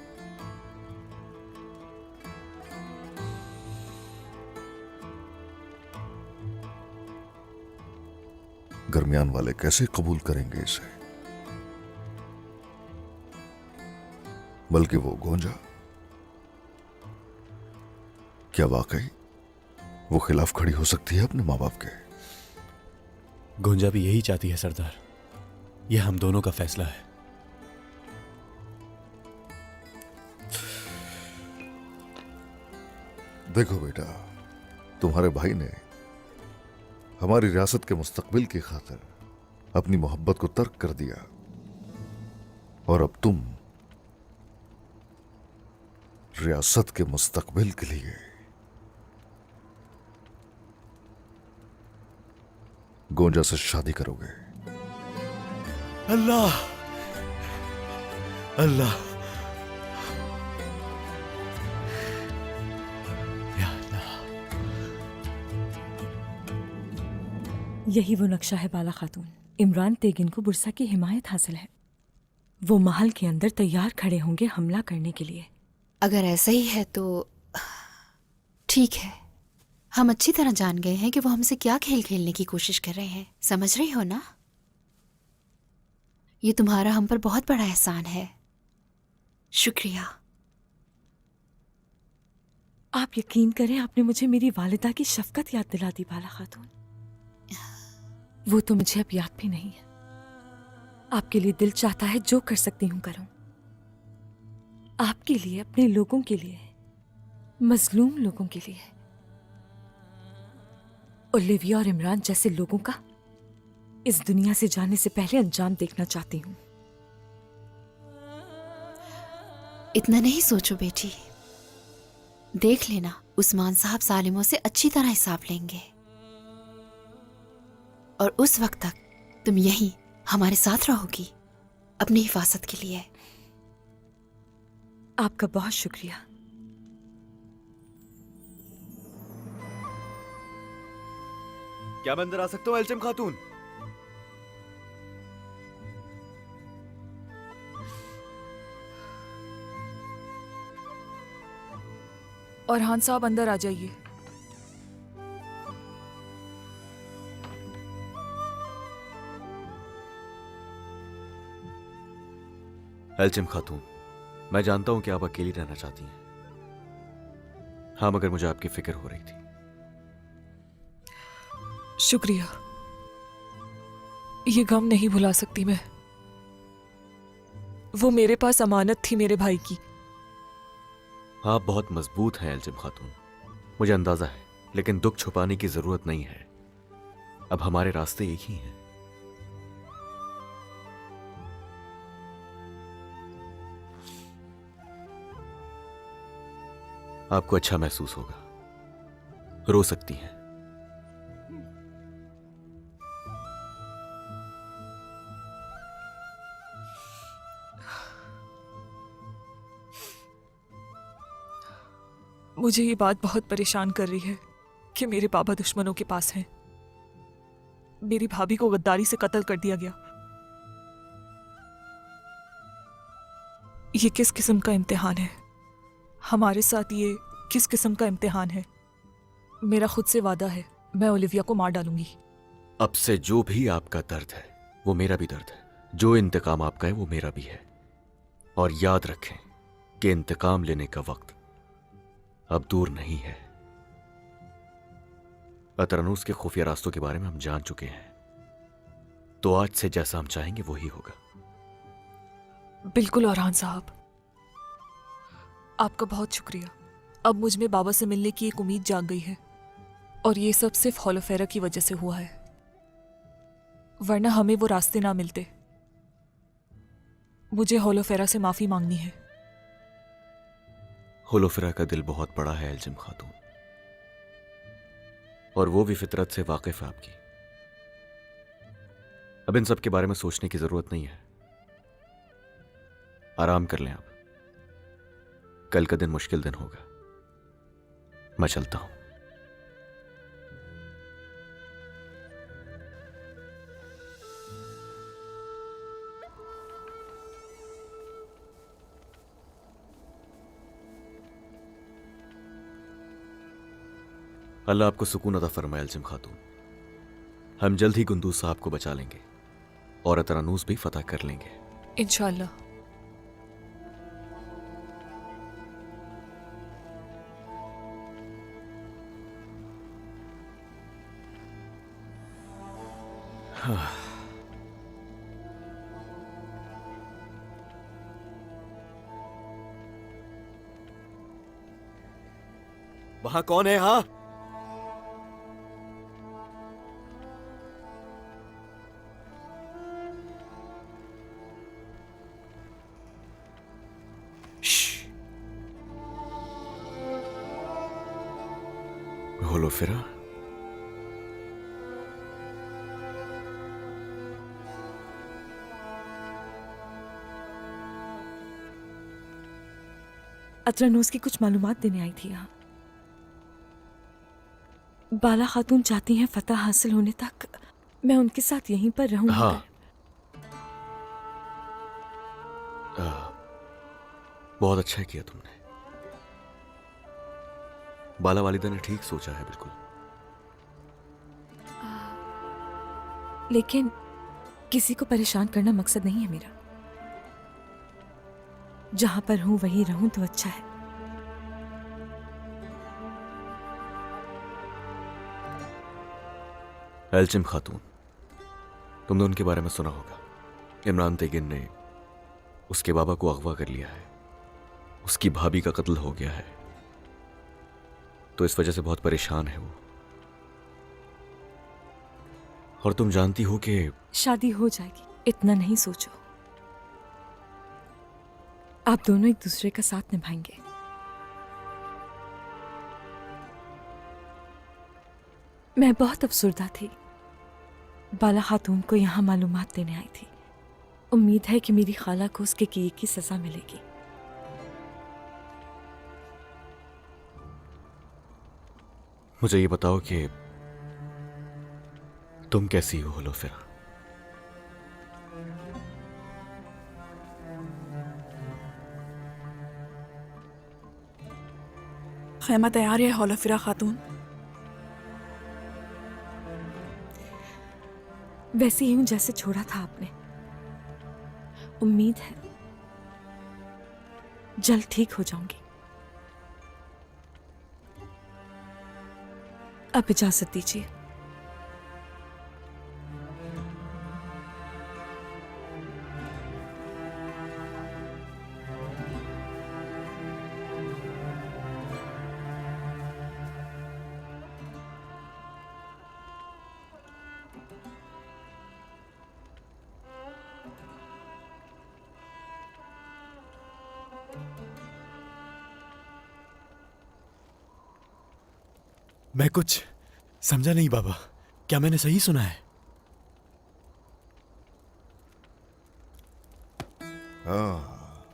Speaker 2: दरमियान वाले कैसे कबूल करेंगे इसे? बल्कि वो गोंजा, क्या वाकई वो खिलाफ खड़ी हो सकती है अपने माँ बाप के?
Speaker 4: गोंजा भी यही चाहती है सरदार। यह हम दोनों का फैसला है।
Speaker 2: देखो बेटा, तुम्हारे भाई ने हमारी रियासत के मुस्तकबिल की खातिर अपनी मोहब्बत को तर्क कर दिया, और अब तुम रियासत के मुस्तकबिल के लिए गोंजा से शादी करोगे।
Speaker 17: अल्लाह अल्लाह,
Speaker 21: यही वो नक्शा है बाला खातून। इमरान तेगिन को बुरसा की हिमायत हासिल है। वो महल के अंदर तैयार खड़े होंगे हमला करने के लिए।
Speaker 8: अगर ऐसा ही है तो ठीक है। हम अच्छी तरह जान गए हैं कि वो हमसे क्या खेल खेलने की कोशिश कर रहे हैं। समझ रही हो ना? ये तुम्हारा हम पर बहुत बड़ा एहसान है। शुक्रिया।
Speaker 21: आप यकीन करें, आपने मुझे मेरी वालिदा की शफकत याद दिला दी बाला खातून। वो तो मुझे अब याद भी नहीं है। आपके लिए दिल चाहता है जो कर सकती हूं करूं। आपके लिए, अपने लोगों के लिए, मजलूम लोगों के लिए। ओलिविया और इमरान जैसे लोगों का इस दुनिया से जाने से पहले अंजाम देखना चाहती हूं।
Speaker 8: इतना नहीं सोचो बेटी। देख लेना, उस्मान साहब सालिमों से अच्छी तरह हिसाब लेंगे, और उस वक्त तक तुम यहीं हमारे साथ रहोगी अपनी हिफाजत के लिए।
Speaker 21: आपका बहुत शुक्रिया।
Speaker 7: क्या मैं अंदर आ सकता हूं एल्चम खातून?
Speaker 10: और हान साहब अंदर आ जाइए।
Speaker 7: एल्चम खातून, मैं जानता हूं कि आप अकेली रहना चाहती हैं। हाँ, मगर मुझे आपकी फिक्र हो रही थी।
Speaker 10: शुक्रिया। ये गम नहीं भुला सकती मैं। वो मेरे पास अमानत थी मेरे भाई की।
Speaker 7: आप बहुत मजबूत हैं एल्चम खातून, मुझे अंदाजा है, लेकिन दुख छुपाने की जरूरत नहीं है। अब हमारे रास्ते एक ही हैं। आपको अच्छा महसूस होगा। रो सकती हैं।
Speaker 10: मुझे ये बात बहुत परेशान कर रही है कि मेरे बाबा दुश्मनों के पास हैं। मेरी भाभी को गद्दारी से कत्ल कर दिया गया। ये किस किस्म का इम्तिहान है? हमारे साथ ये किस किस्म का इम्तिहान है? मेरा खुद से वादा है, मैं ओलिविया को मार डालूंगी।
Speaker 7: अब से जो भी आपका दर्द है वो मेरा भी दर्द है। जो इंतकाम आपका है वो मेरा भी है। और याद रखें कि इंतकाम लेने का वक्त अब दूर नहीं है। अतरनुस के खुफिया रास्तों के बारे में हम जान चुके हैं, तो आज से जैसा हम चाहेंगे वही होगा।
Speaker 10: बिल्कुल औरहान साहब, आपका बहुत शुक्रिया। अब मुझ में बाबा से मिलने की एक उम्मीद जाग गई है, और ये सब सिर्फ होलोफेरा की वजह से हुआ है, वरना हमें वो रास्ते ना मिलते। मुझे होलोफेरा से माफी मांगनी है।
Speaker 7: होलोफेरा का दिल बहुत बड़ा है एल्जिम खातून, और वो भी फितरत से वाकिफ है आपकी। अब इन सब के बारे में सोचने की जरूरत नहीं है। आराम कर लें आप, कल का दिन मुश्किल दिन होगा। मैं चलता हूं। अल्लाह आपको सुकून अता फरमाए एल्जिम खातून। हम जल्द ही गुंदूज साहब को बचा लेंगे और अतरानूस भी फतह कर लेंगे
Speaker 10: इंशाअल्लाह।
Speaker 7: वहां कौन है? हाँ, होलोफेरा।
Speaker 21: अतरानूस की कुछ मालूमात देने आई थी यहाँ। बाला खातून चाहती हैं फतह हासिल होने तक मैं उनके साथ यहीं पर रहूंगा।
Speaker 7: हाँ, बहुत अच्छा किया तुमने। बाला वालिदा ने ठीक सोचा है बिल्कुल।
Speaker 21: लेकिन किसी को परेशान करना मकसद नहीं है मेरा। जहां पर हूं वहीं रहूं तो अच्छा है।
Speaker 7: एल्जिम खातून, तुमने उनके बारे में सुना होगा। इमरान तेगिन ने उसके बाबा को अगवा कर लिया है, उसकी भाभी का कत्ल हो गया है, तो इस वजह से बहुत परेशान है वो। और तुम जानती हो कि
Speaker 21: शादी हो जाएगी, इतना नहीं सोचो। आप दोनों एक दूसरे का साथ निभाएंगे। मैं बहुत अफसुर्दा थी। बाला खातून को यहां मालूमात देने आई थी। उम्मीद है कि मेरी खाला को उसके किए की सजा मिलेगी।
Speaker 7: मुझे ये बताओ कि तुम कैसी हो होलोफेरा?
Speaker 10: खैमा तैयार है होलोफेरा खातून?
Speaker 21: वैसे ही हूं जैसे छोड़ा था आपने। उम्मीद है जल्द ठीक हो जाऊंगी। अब इजाजत दीजिए।
Speaker 4: मैं कुछ समझा नहीं बाबा, क्या मैंने सही सुना है?
Speaker 2: हाँ,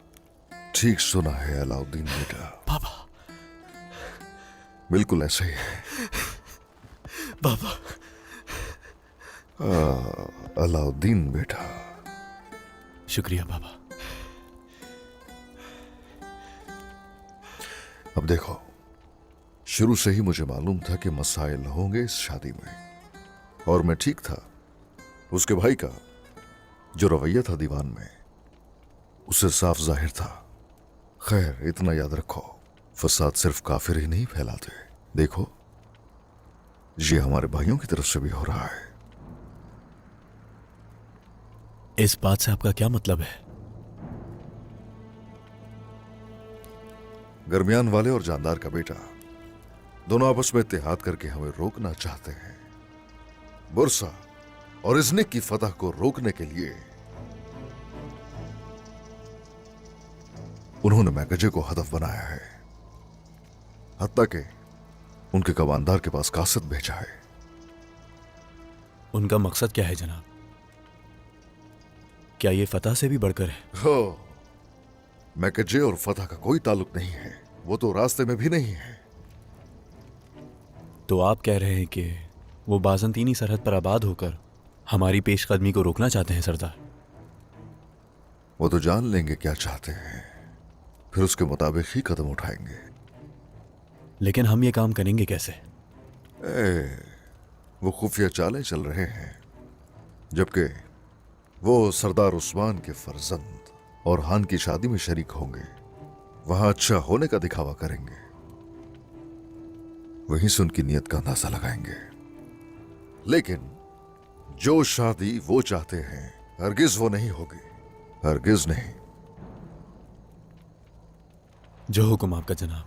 Speaker 2: ठीक सुना है अलाउद्दीन बेटा।
Speaker 4: बाबा,
Speaker 2: बिल्कुल ऐसा ही है
Speaker 4: बाबा।
Speaker 2: अलाउद्दीन बेटा।
Speaker 4: शुक्रिया बाबा।
Speaker 2: अब देखो, शुरू से ही मुझे मालूम था कि मसाइल होंगे इस शादी में, और मैं ठीक था। उसके भाई का जो रवैया था दीवान में, उससे साफ जाहिर था। खैर, इतना याद रखो, फसाद सिर्फ काफिर ही नहीं फैलाते। देखो, ये हमारे भाइयों की तरफ से भी हो रहा है।
Speaker 4: इस बात से आपका क्या मतलब है?
Speaker 2: गरमियान वाले और जानदार का बेटा दोनों आपस में इत्तेहाद करके हमें रोकना चाहते हैं। बुरसा और इज़्निक की फतह को रोकने के लिए उन्होंने मैकजे को हदफ बनाया है। हत्ता के उनके कमांदार के पास कासिद भेजा है।
Speaker 4: उनका मकसद क्या है जनाब? क्या ये फतह से भी बढ़कर है?
Speaker 2: हो, मैकजे और फतह का कोई ताल्लुक नहीं है। वो तो रास्ते में भी नहीं है।
Speaker 4: तो आप कह रहे हैं कि वो बाज़ंतीनी सरहद पर आबाद होकर हमारी पेशकदमी को रोकना चाहते हैं सरदार?
Speaker 2: वो तो जान लेंगे क्या चाहते हैं, फिर उसके मुताबिक ही कदम उठाएंगे।
Speaker 4: लेकिन हम ये काम करेंगे कैसे?
Speaker 2: वो खुफिया चालें चल रहे हैं, जबकि वो सरदार उस्मान के फर्जंद और हान की शादी में शरीक होंगे। वहां अच्छा होने का दिखावा करेंगे, वहीं से उनकी नीयत का अंदाजा लगाएंगे। लेकिन जो शादी वो चाहते हैं, हरगिज वो नहीं होगी, हरगिज नहीं।
Speaker 4: जो हुक्म आपका जनाब।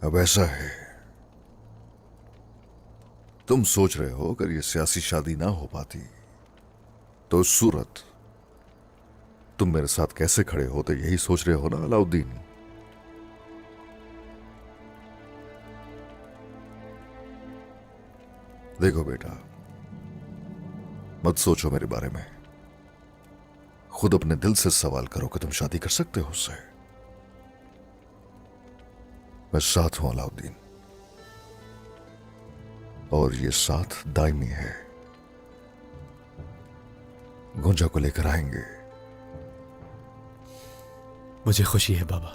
Speaker 2: अब ऐसा है, तुम सोच रहे हो अगर ये सियासी शादी ना हो पाती तो इस सूरत तुम मेरे साथ कैसे खड़े होते, यही सोच रहे हो ना अलाउद्दीन? देखो बेटा, मत सोचो मेरे बारे में। खुद अपने दिल से सवाल करो कि तुम शादी कर सकते हो उससे। मैं साथ हूं अलाउद्दीन, और ये साथ दायमी है। गुंजा को लेकर आएंगे।
Speaker 4: मुझे खुशी है बाबा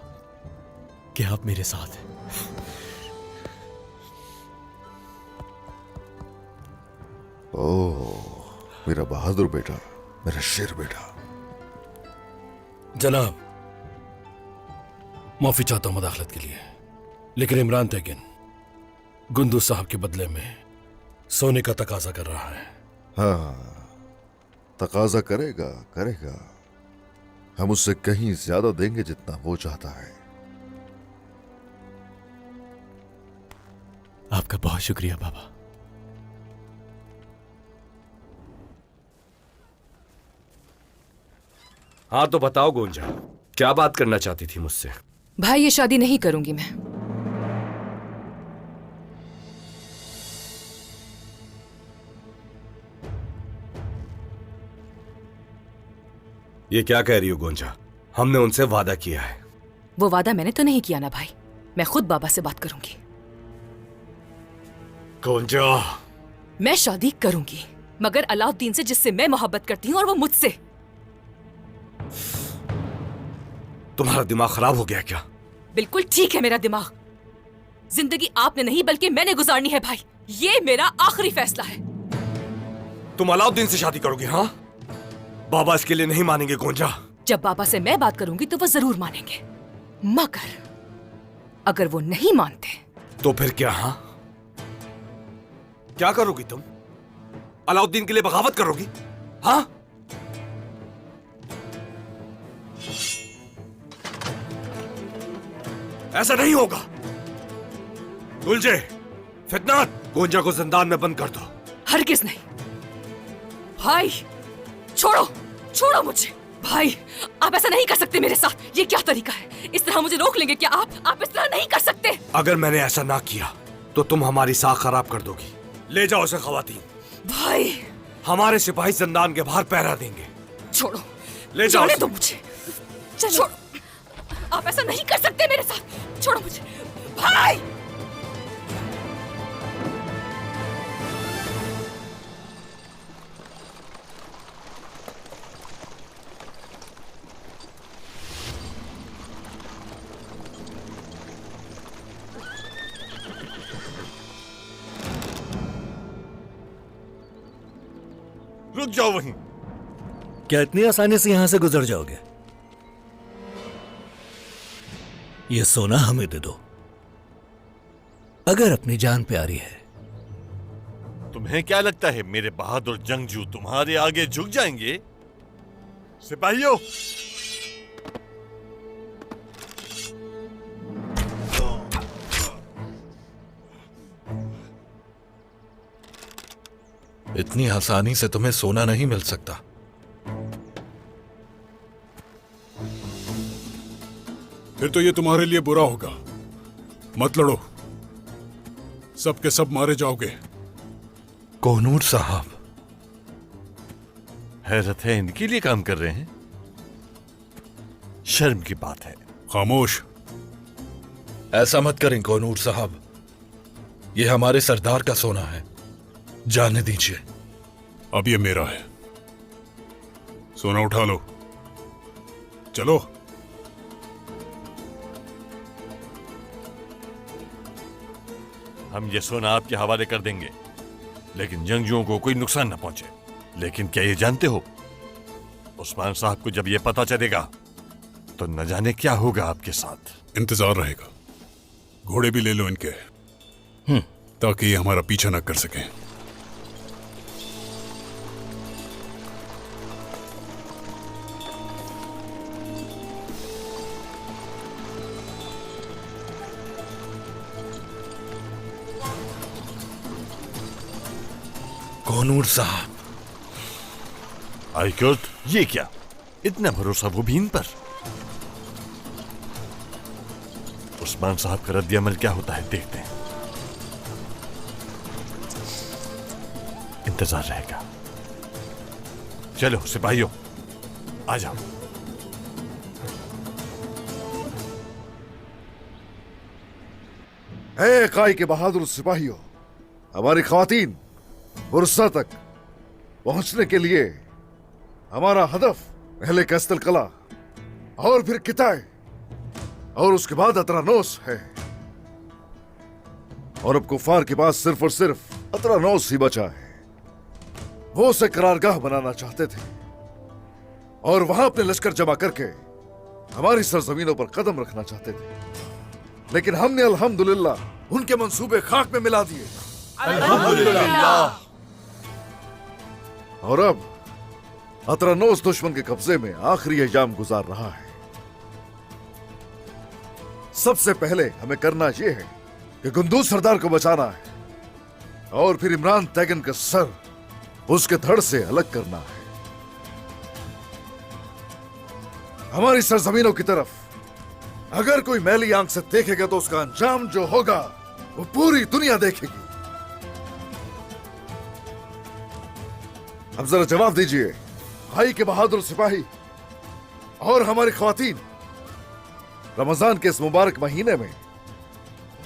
Speaker 4: कि आप मेरे साथ हैं।
Speaker 2: ओह, मेरा बहादुर बेटा, मेरा शेर बेटा।
Speaker 17: जनाब, माफी चाहता हूं मुदाखलत के लिए, लेकिन इमरान तेगिन गुंदू साहब के बदले में सोने का तकाजा कर रहा है।
Speaker 2: हाँ, तकाजा करेगा करेगा। हम उससे कहीं ज्यादा देंगे जितना वो चाहता है।
Speaker 4: आपका बहुत शुक्रिया बाबा।
Speaker 7: हाँ तो बताओ गोंजा, क्या बात करना चाहती थी मुझसे?
Speaker 13: भाई, ये शादी नहीं करूंगी मैं।
Speaker 7: ये क्या कह रही हो गोंजा? हमने उनसे वादा किया है।
Speaker 13: वो वादा मैंने तो नहीं किया ना भाई। मैं खुद बाबा से बात करूंगी।
Speaker 7: गोंजा,
Speaker 13: मैं शादी करूंगी, मगर अलाउद्दीन से, जिससे मैं मोहब्बत करती हूँ, और वो मुझसे।
Speaker 7: तुम्हारा दिमाग खराब हो गया क्या?
Speaker 13: बिल्कुल ठीक है मेरा दिमाग। जिंदगी आपने नहीं बल्कि मैंने गुजारनी है भाई। ये मेरा आखिरी फैसला है।
Speaker 7: तुम अलाउद्दीन से शादी करोगी? हाँ, बाबा इसके लिए नहीं मानेंगे गोंजा।
Speaker 13: जब बाबा से मैं बात करूंगी तो वो जरूर मानेंगे, मगर अगर वो नहीं मानते
Speaker 7: तो फिर क्या? हाँ, क्या करोगी तुम? अलाउद्दीन के लिए बगावत करोगी? हाँ, ऐसा नहीं होगा। गुलजे, फितनात, गोंजा को जिंदान में बंद कर दो।
Speaker 13: हरगिज नहीं भाई, छोड़ो छोड़ो मुझे। भाई, आप ऐसा नहीं कर सकते मेरे साथ। ये क्या तरीका है? इस तरह मुझे रोक लेंगे क्या आप इस तरह नहीं कर सकते।
Speaker 7: अगर मैंने ऐसा ना किया तो तुम हमारी साख खराब कर दोगी। ले जाओ उसे खवातीन।
Speaker 13: भाई,
Speaker 7: हमारे सिपाही जिंदान के बाहर पहरा देंगे।
Speaker 13: छोड़ो,
Speaker 7: ले जाओ
Speaker 13: जाने दो मुझे। छोड़ो, आप ऐसा नहीं कर सकते मेरे साथ। छोड़ो मुझे भाई।
Speaker 17: रुक जाओ वहीं।
Speaker 14: क्या इतनी आसानी से यहां से गुजर जाओगे? ये सोना हमें दे दो, अगर अपनी जान प्यारी है।
Speaker 17: तुम्हें क्या लगता है मेरे बहादुर जंगजू तुम्हारे आगे झुक जाएंगे? सिपाहियों,
Speaker 5: इतनी आसानी से तुम्हें सोना नहीं मिल सकता।
Speaker 20: फिर तो ये तुम्हारे लिए बुरा होगा। मत लड़ो, सब के सब मारे जाओगे।
Speaker 5: कोहनूर साहब,
Speaker 17: हैरत है, इनके लिए काम कर रहे हैं। शर्म की बात है।
Speaker 20: खामोश।
Speaker 5: ऐसा मत करें कोहनूर साहब, ये हमारे सरदार का सोना है, जाने दीजिए।
Speaker 20: अब ये मेरा है, सोना उठा लो, चलो।
Speaker 17: हम ये सोना आपके हवाले कर देंगे, लेकिन जंगजुओं को कोई नुकसान न पहुंचे। लेकिन क्या ये जानते हो, उस्मान साहब को जब ये पता चलेगा तो न जाने क्या होगा आपके साथ।
Speaker 20: इंतजार रहेगा। घोड़े भी ले लो इनके, ताकि ये हमारा पीछा न कर सके।
Speaker 5: कोहनूर साहब,
Speaker 17: आईकुर्द, ये क्या, इतना भरोसा वो भी इन पर? उस्मान साहब का रद्द-ए-अमल क्या होता है देखते हैं। इंतजार रहेगा। चलो सिपाहियों, आ जाओ।
Speaker 2: ए काई के बहादुर सिपाहियों, हमारी ख्वातीन बुरसा तक पहुंचने के लिए हमारा हदफ पहले कैस्तल कला और फिर किताए और उसके बाद अतरानोस है। और अब कुफार के पास सिर्फ और सिर्फ अतरानोस ही बचा है। वो उसे करारगाह बनाना चाहते थे और वहां अपने लश्कर जमा करके हमारी सरजमीनों पर कदम रखना चाहते थे, लेकिन हमने अल्हम्दुलिल्लाह उनके मंसूबे खाक में मिला दिए।
Speaker 17: अल्हम्दुलिल्लाह।
Speaker 2: और अब अतरानोस दुश्मन के कब्जे में आखिरी अय्याम गुजार रहा है। सबसे पहले हमें करना यह है कि गुंदूज सरदार को बचाना है और फिर इमरान तैगन का सर उसके धड़ से अलग करना है। हमारी सरजमीनों की तरफ अगर कोई मैली आंख से देखेगा तो उसका अंजाम जो होगा वो पूरी दुनिया देखेगी। अब जरा जवाब दीजिए, भाई के बहादुर सिपाही और हमारी ख्वातीन, रमजान के इस मुबारक महीने में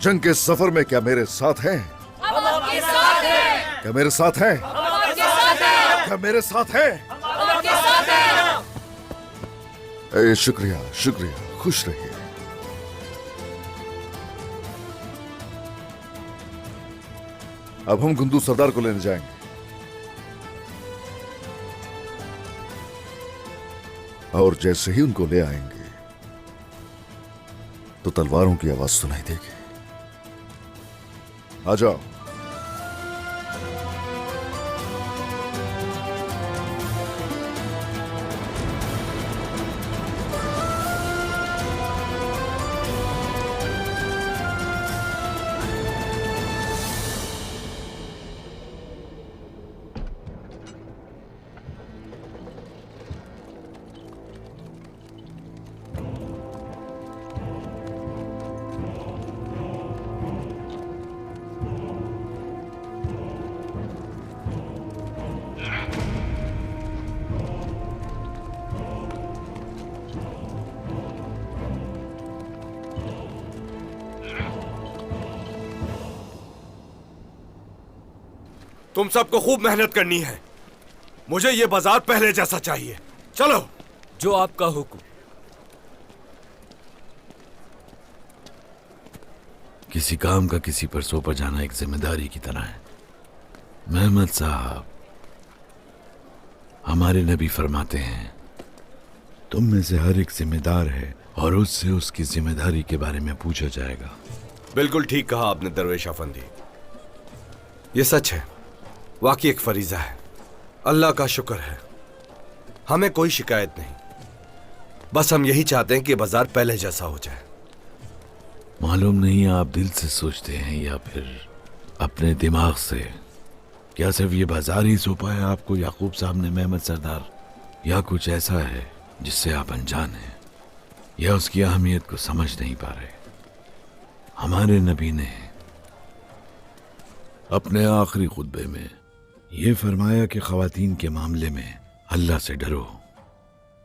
Speaker 2: जंग के सफर में क्या मेरे साथ हैं?
Speaker 13: हम आपके साथ हैं।
Speaker 2: क्या मेरे साथ हैं?
Speaker 13: हम आपके साथ हैं।
Speaker 2: क्या मेरे साथ हैं?
Speaker 13: हम आपके साथ हैं।
Speaker 2: ए, शुक्रिया शुक्रिया, खुश रहिए। अब हम गुंदू सरदार को लेने जाएंगे और जैसे ही उनको ले आएंगे तो तलवारों की आवाज सुनाई देगी। आ जाओ।
Speaker 17: तुम सबको खूब मेहनत करनी है। मुझे ये बाजार पहले जैसा चाहिए। चलो।
Speaker 22: जो आपका हुक्म।
Speaker 1: किसी काम का किसी पर सौंपा जाना एक जिम्मेदारी की तरह है। मेहमद साहब,
Speaker 9: हमारे नबी फरमाते हैं, तुम में से हर एक जिम्मेदार है और उससे उसकी जिम्मेदारी के बारे में पूछा जाएगा।
Speaker 17: बिल्कुल ठीक कहा आपने दरवेश अफंदी। ये सच है, वाकई एक फरीजा है। अल्लाह का शुक्र है, हमें कोई शिकायत नहीं। बस हम यही चाहते हैं कि बाजार पहले जैसा हो जाए।
Speaker 9: मालूम नहीं आप दिल से सोचते हैं या फिर अपने दिमाग से। क्या सिर्फ ये बाजार ही सौंपा है आपको याकूब साहब ने मेहमद सरदार, या कुछ ऐसा है जिससे आप अनजान हैं या उसकी अहमियत को समझ नहीं पा रहे? हमारे नबी ने अपने आखिरी खुतबे में ये फरमाया कि ख़वातीन के मामले में अल्लाह से डरो।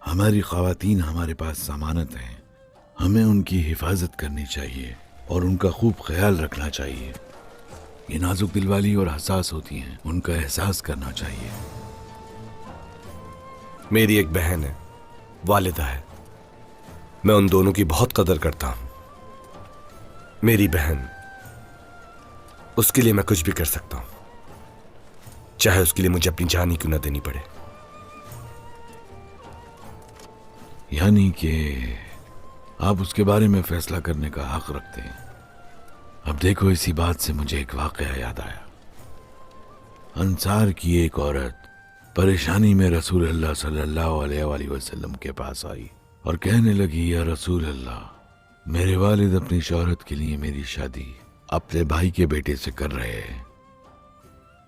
Speaker 9: हमारी ख़वातीन हमारे पास ज़मानत हैं, हमें उनकी हिफाजत करनी चाहिए और उनका खूब ख्याल रखना चाहिए। ये नाजुक दिल वाली और हसास होती हैं, उनका एहसास करना चाहिए।
Speaker 17: मेरी एक बहन है, वालिदा है। मैं उन दोनों की बहुत कदर करता हूं। मेरी बहन, उसके लिए मैं कुछ भी कर सकता हूं, चाहे उसके लिए मुझे अपनी जान ही क्यों ना देनी पड़े।
Speaker 9: यानी कि आप उसके बारे में फैसला करने का हक रखते हैं। अब देखो, इसी बात से मुझे एक वाकया याद आया। अंसार की एक औरत परेशानी में रसूल अल्लाह सल्लल्लाहु अलैहि वसल्लम के पास आई और कहने लगी, या रसूल अल्लाह, मेरे वालिद अपनी शौहरत के लिए मेरी शादी अपने भाई के बेटे से कर रहे हैं,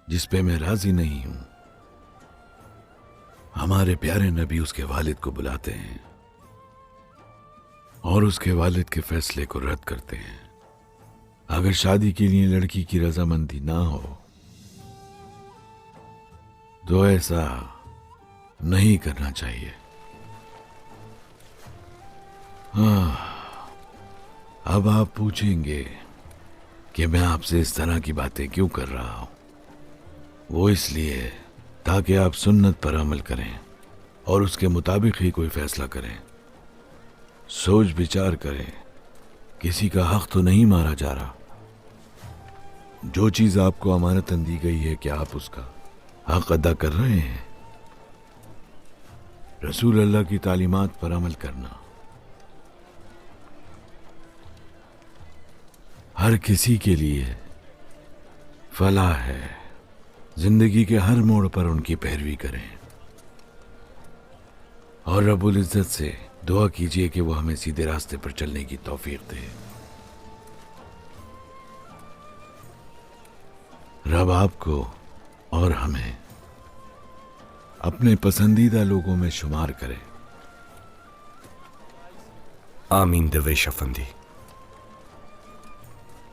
Speaker 9: जिस पे मैं राजी नहीं हूं। हमारे प्यारे नबी उसके वालिद को बुलाते हैं और उसके वालिद के फैसले को रद्द करते हैं। अगर शादी के लिए लड़की की रजामंदी ना हो तो ऐसा नहीं करना चाहिए। हाँ, अब आप पूछेंगे कि मैं आपसे इस तरह की बातें क्यों कर रहा हूं। वो इसलिए ताकि आप सुन्नत पर अमल करें और उसके मुताबिक ही कोई फैसला करें। सोच विचार करें, किसी का हक तो नहीं मारा जा रहा। जो चीज आपको अमानतन दी गई है, क्या आप उसका हक अदा कर रहे हैं? रसूल अल्लाह की तालीमात पर अमल करना हर किसी के लिए फलाह है। जिंदगी के हर मोड़ पर उनकी पैरवी करें और रब्बुल इज्जत से दुआ कीजिए कि वो हमें सीधे रास्ते पर चलने की तौफीक दे। रब आपको और हमें अपने पसंदीदा लोगों में शुमार करे।
Speaker 17: आमीन दरवेश अफंदी।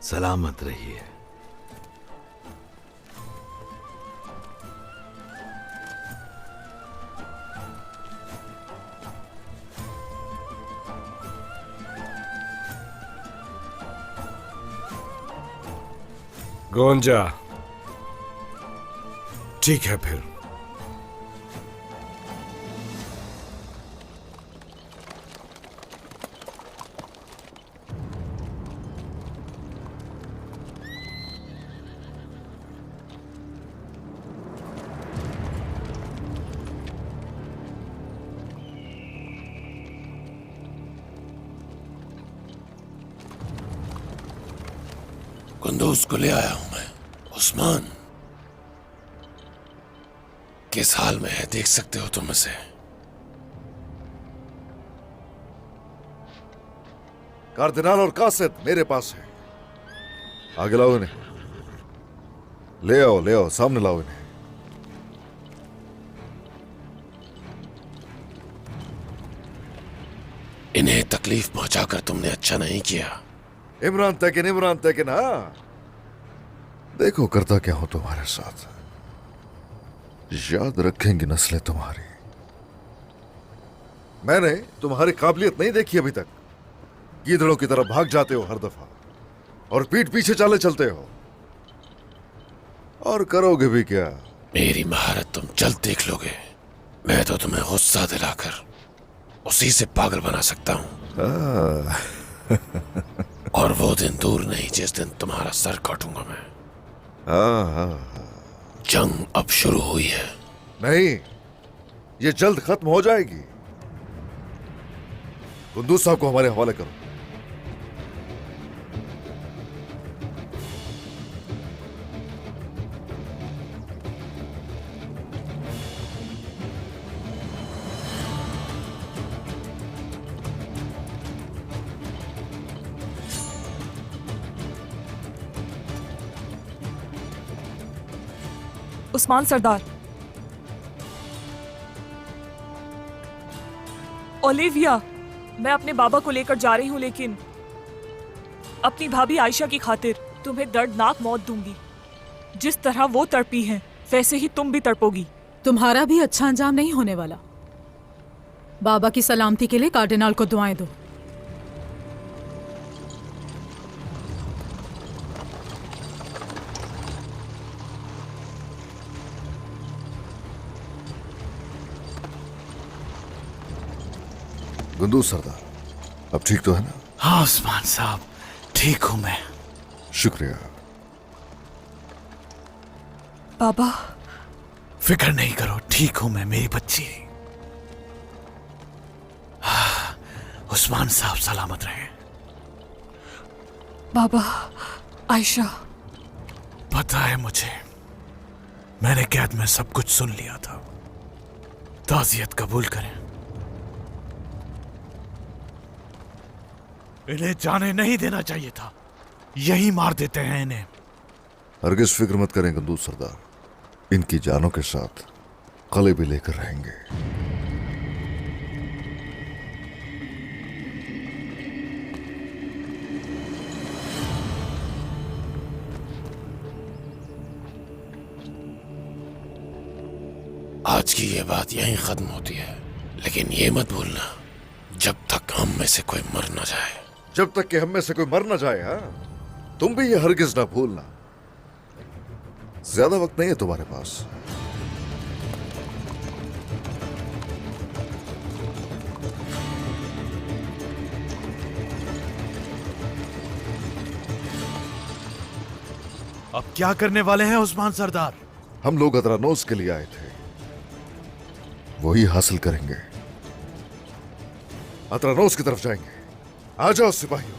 Speaker 9: सलामत रहिए।
Speaker 17: गोंजा, ठीक है फिर।
Speaker 1: कुंदूज को ले आया हूं मैं। उस्मान किस हाल में है, देख सकते हो तुम उसे।
Speaker 2: कार्दिनाल और कासिद मेरे पास है। आगे लाओ इन्हें। ले आओ, सामने लाओ इन्हें।
Speaker 1: इन्हें तकलीफ पहुंचाकर तुमने अच्छा नहीं किया।
Speaker 2: इमरान तकिन, हाँ। देखो करता क्या हो तुम्हारे साथ। याद रखेंगी नस्लें तुम्हारी। मैंने तुम्हारी काबिलियत नहीं देखी अभी तक। गीदड़ों की तरह भाग जाते हो हर दफा और पीठ पीछे चाले चलते हो। और करोगे भी क्या?
Speaker 1: मेरी महारत तुम जल्द देख लोगे। मैं तो तुम्हें गुस्सा दिलाकर उसी से पागल बना सकता हूं। और वो दिन दूर नहीं जिस दिन तुम्हारा सर काटूंगा मैं।
Speaker 2: हाँ।
Speaker 1: जंग अब शुरू हुई है।
Speaker 2: नहीं, ये जल्द खत्म हो जाएगी। कुंदूज साहब को हमारे हवाले करो।
Speaker 10: उस्मान सरदार, ओलिविया, मैं अपने बाबा को लेकर जा रही हूँ, लेकिन अपनी भाभी आयशा की खातिर तुम्हें दर्दनाक मौत दूंगी। जिस तरह वो तड़पी हैं, वैसे ही तुम भी तड़पोगी।
Speaker 11: तुम्हारा भी अच्छा अंजाम नहीं होने वाला। बाबा की सलामती के लिए कार्डिनल को दुआएं दो।
Speaker 2: कुंदूज सरदार, अब ठीक तो है ना?
Speaker 9: हाँ उस्मान साहब, ठीक हूं मैं।
Speaker 2: शुक्रिया।
Speaker 10: बाबा,
Speaker 9: फिक्र नहीं करो, ठीक हूं मैं, मेरी बच्ची। हाँ, उस्मान साहब सलामत रहे।
Speaker 10: बाबा, आयशा।
Speaker 9: पता है मुझे, मैंने कैद में सब कुछ सुन लिया था। ताज़ियत कबूल करें। इन्हें जाने नहीं देना चाहिए था, यही मार देते हैं इन्हें।
Speaker 2: हरगिज़ फिक्र मत करें कुंदूज सरदार, इनकी जानों के साथ कले भी लेकर रहेंगे।
Speaker 1: आज की ये बात यहीं खत्म होती है, लेकिन ये मत भूलना, जब तक हम में से कोई मर ना जाए।
Speaker 2: जब तक कि हम में से कोई मर ना जाए। हाँ, तुम भी ये हरगिज़ ना भूलना। ज्यादा वक्त नहीं है तुम्हारे पास।
Speaker 9: अब क्या करने वाले हैं उस्मान सरदार?
Speaker 2: हम लोग अदरानोस के लिए आए थे, वही हासिल करेंगे। अदरानोस की तरफ जाएंगे। आ जाओ सिपाहियों।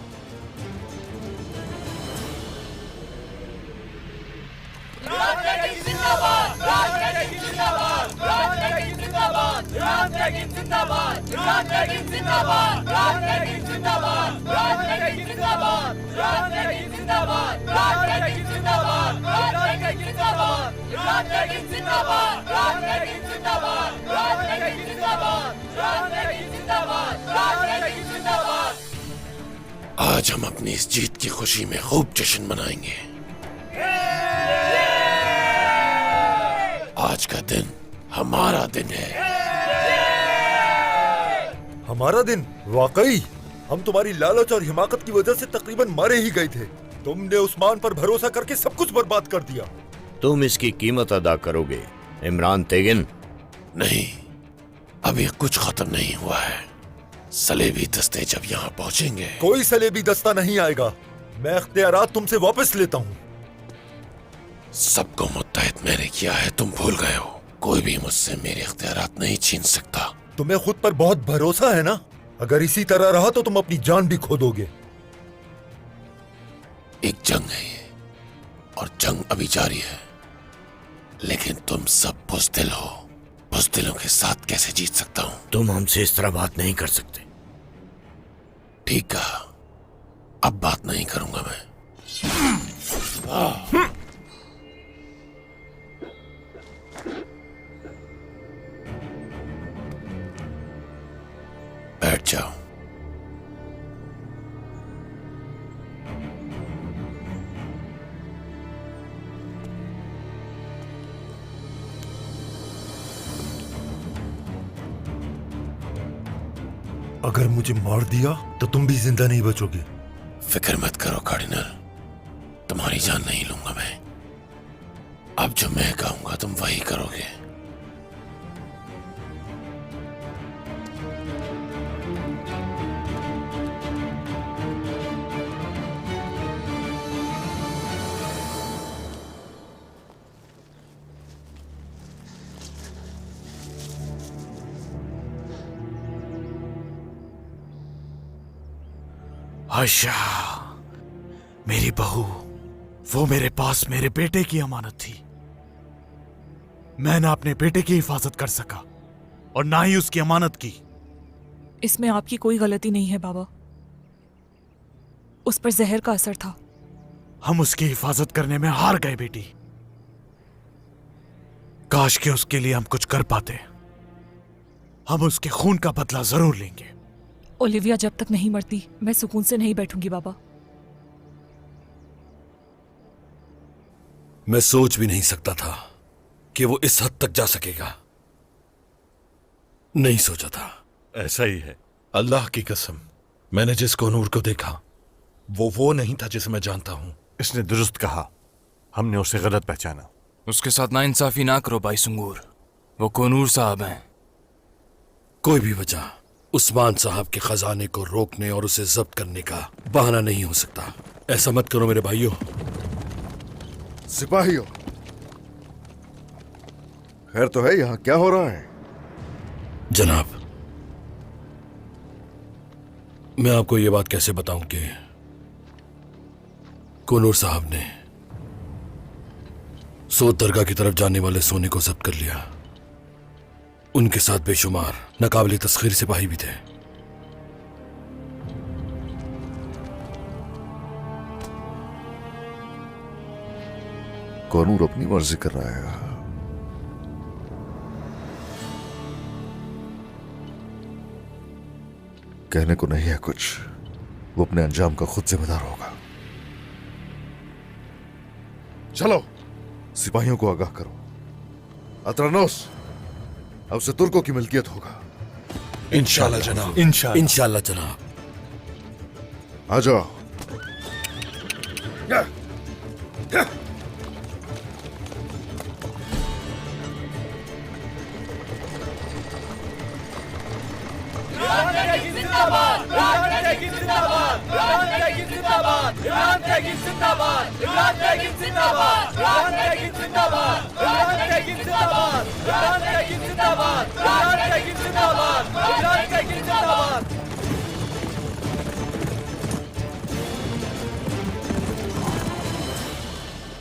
Speaker 1: आज हम अपनी इस जीत की खुशी में खूब जश्न मनाएंगे। आज का दिन हमारा दिन है।
Speaker 23: हमारा दिन? वाकई हम तुम्हारी लालच और हिमाकत की वजह से तकरीबन मारे ही गए थे। तुमने उस्मान पर भरोसा करके सब कुछ बर्बाद कर दिया।
Speaker 18: तुम इसकी कीमत अदा करोगे इमरान तेगिन।
Speaker 1: नहीं, अभी कुछ खत्म नहीं हुआ है। सलेबी दस्ते जब यहाँ पहुंचेंगे।
Speaker 23: कोई सलेबी दस्ता नहीं आएगा। मैं इख्तियारात तुमसे वापस लेता हूँ।
Speaker 1: सबको मुत्तहिद मैंने किया है, तुम भूल गए हो। कोई भी मुझसे मेरे इख्तियारात नहीं छीन सकता।
Speaker 23: तुम्हें खुद पर बहुत भरोसा है ना? अगर इसी तरह रहा तो तुम अपनी जान भी खो दोगे।
Speaker 1: एक जंग है ये, और जंग अभी जारी है। लेकिन तुम सब बुज़दिल हो। बुज़दिलों के साथ कैसे जीत सकता हूँ?
Speaker 18: तुम हमसे इस तरह बात नहीं कर सकते।
Speaker 1: ठीक कहा, अब बात नहीं करूंगा मैं। बैठ जाओ।
Speaker 23: अगर मुझे मार दिया तो तुम भी जिंदा नहीं बचोगे।
Speaker 1: फिक्र मत करो कार्डिनल, तुम्हारी जान नहीं लूंगा मैं। अब जो मैं कहूंगा तुम वही करोगे।
Speaker 4: आयशा, मेरी बहू, वो मेरे पास मेरे बेटे की अमानत थी। मैं ना अपने बेटे की हिफाजत कर सका और ना ही उसकी अमानत की।
Speaker 10: इसमें आपकी कोई गलती नहीं है बाबा, उस पर जहर का असर था।
Speaker 4: हम उसकी हिफाजत करने में हार गए बेटी। काश कि उसके लिए हम कुछ कर पाते। हम उसके खून का बदला जरूर लेंगे।
Speaker 10: ओलिविया जब तक नहीं मरती मैं सुकून से नहीं बैठूंगी बाबा।
Speaker 17: मैं सोच भी नहीं सकता था कि वो इस हद तक जा सकेगा। नहीं सोचा था।
Speaker 5: ऐसा ही है। अल्लाह की कसम, मैंने जिस कोनूर को देखा वो नहीं था जिसे मैं जानता हूं।
Speaker 15: इसने दुरुस्त कहा, हमने उसे गलत पहचाना।
Speaker 22: उसके साथ नाइंसाफी ना करो भाई सुंगूर, वो कोनूर साहब हैं।
Speaker 17: कोई भी वजह उस्मान साहब के खजाने को रोकने और उसे जब्त करने का बहाना नहीं हो सकता। ऐसा मत करो मेरे भाइयों।
Speaker 2: सिपाहियों, खैर तो है, यहां क्या हो रहा है?
Speaker 17: जनाब, मैं आपको ये बात कैसे बताऊं कि कोनूर साहब ने सोत दरगाह की तरफ जाने वाले सोने को जब्त कर लिया। उनके साथ बेशुमार नाकाबिले तस्खीर सिपाही भी थे।
Speaker 2: कोनूर अपनी मर्जी कर रहा है। कहने को नहीं है कुछ, वो अपने अंजाम का खुद जिम्मेदार होगा। चलो सिपाहियों को आगाह करो। अतरानोस अब से तुर्कों की मिल्कियत होगा।
Speaker 17: इंशाल्लाह जनाब। इंशाल्लाह जनाब।
Speaker 2: आ जाओ।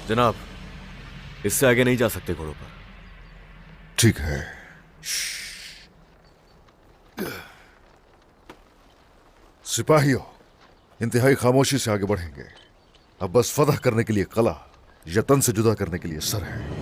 Speaker 7: जनाब, इससे आगे नहीं जा सकते घोड़ों पर।
Speaker 2: ठीक है। सिपाहियों, इंतहाई खामोशी से आगे बढ़ेंगे। अब बस फतह करने के लिए कला, यतन से जुदा करने के लिए सर है।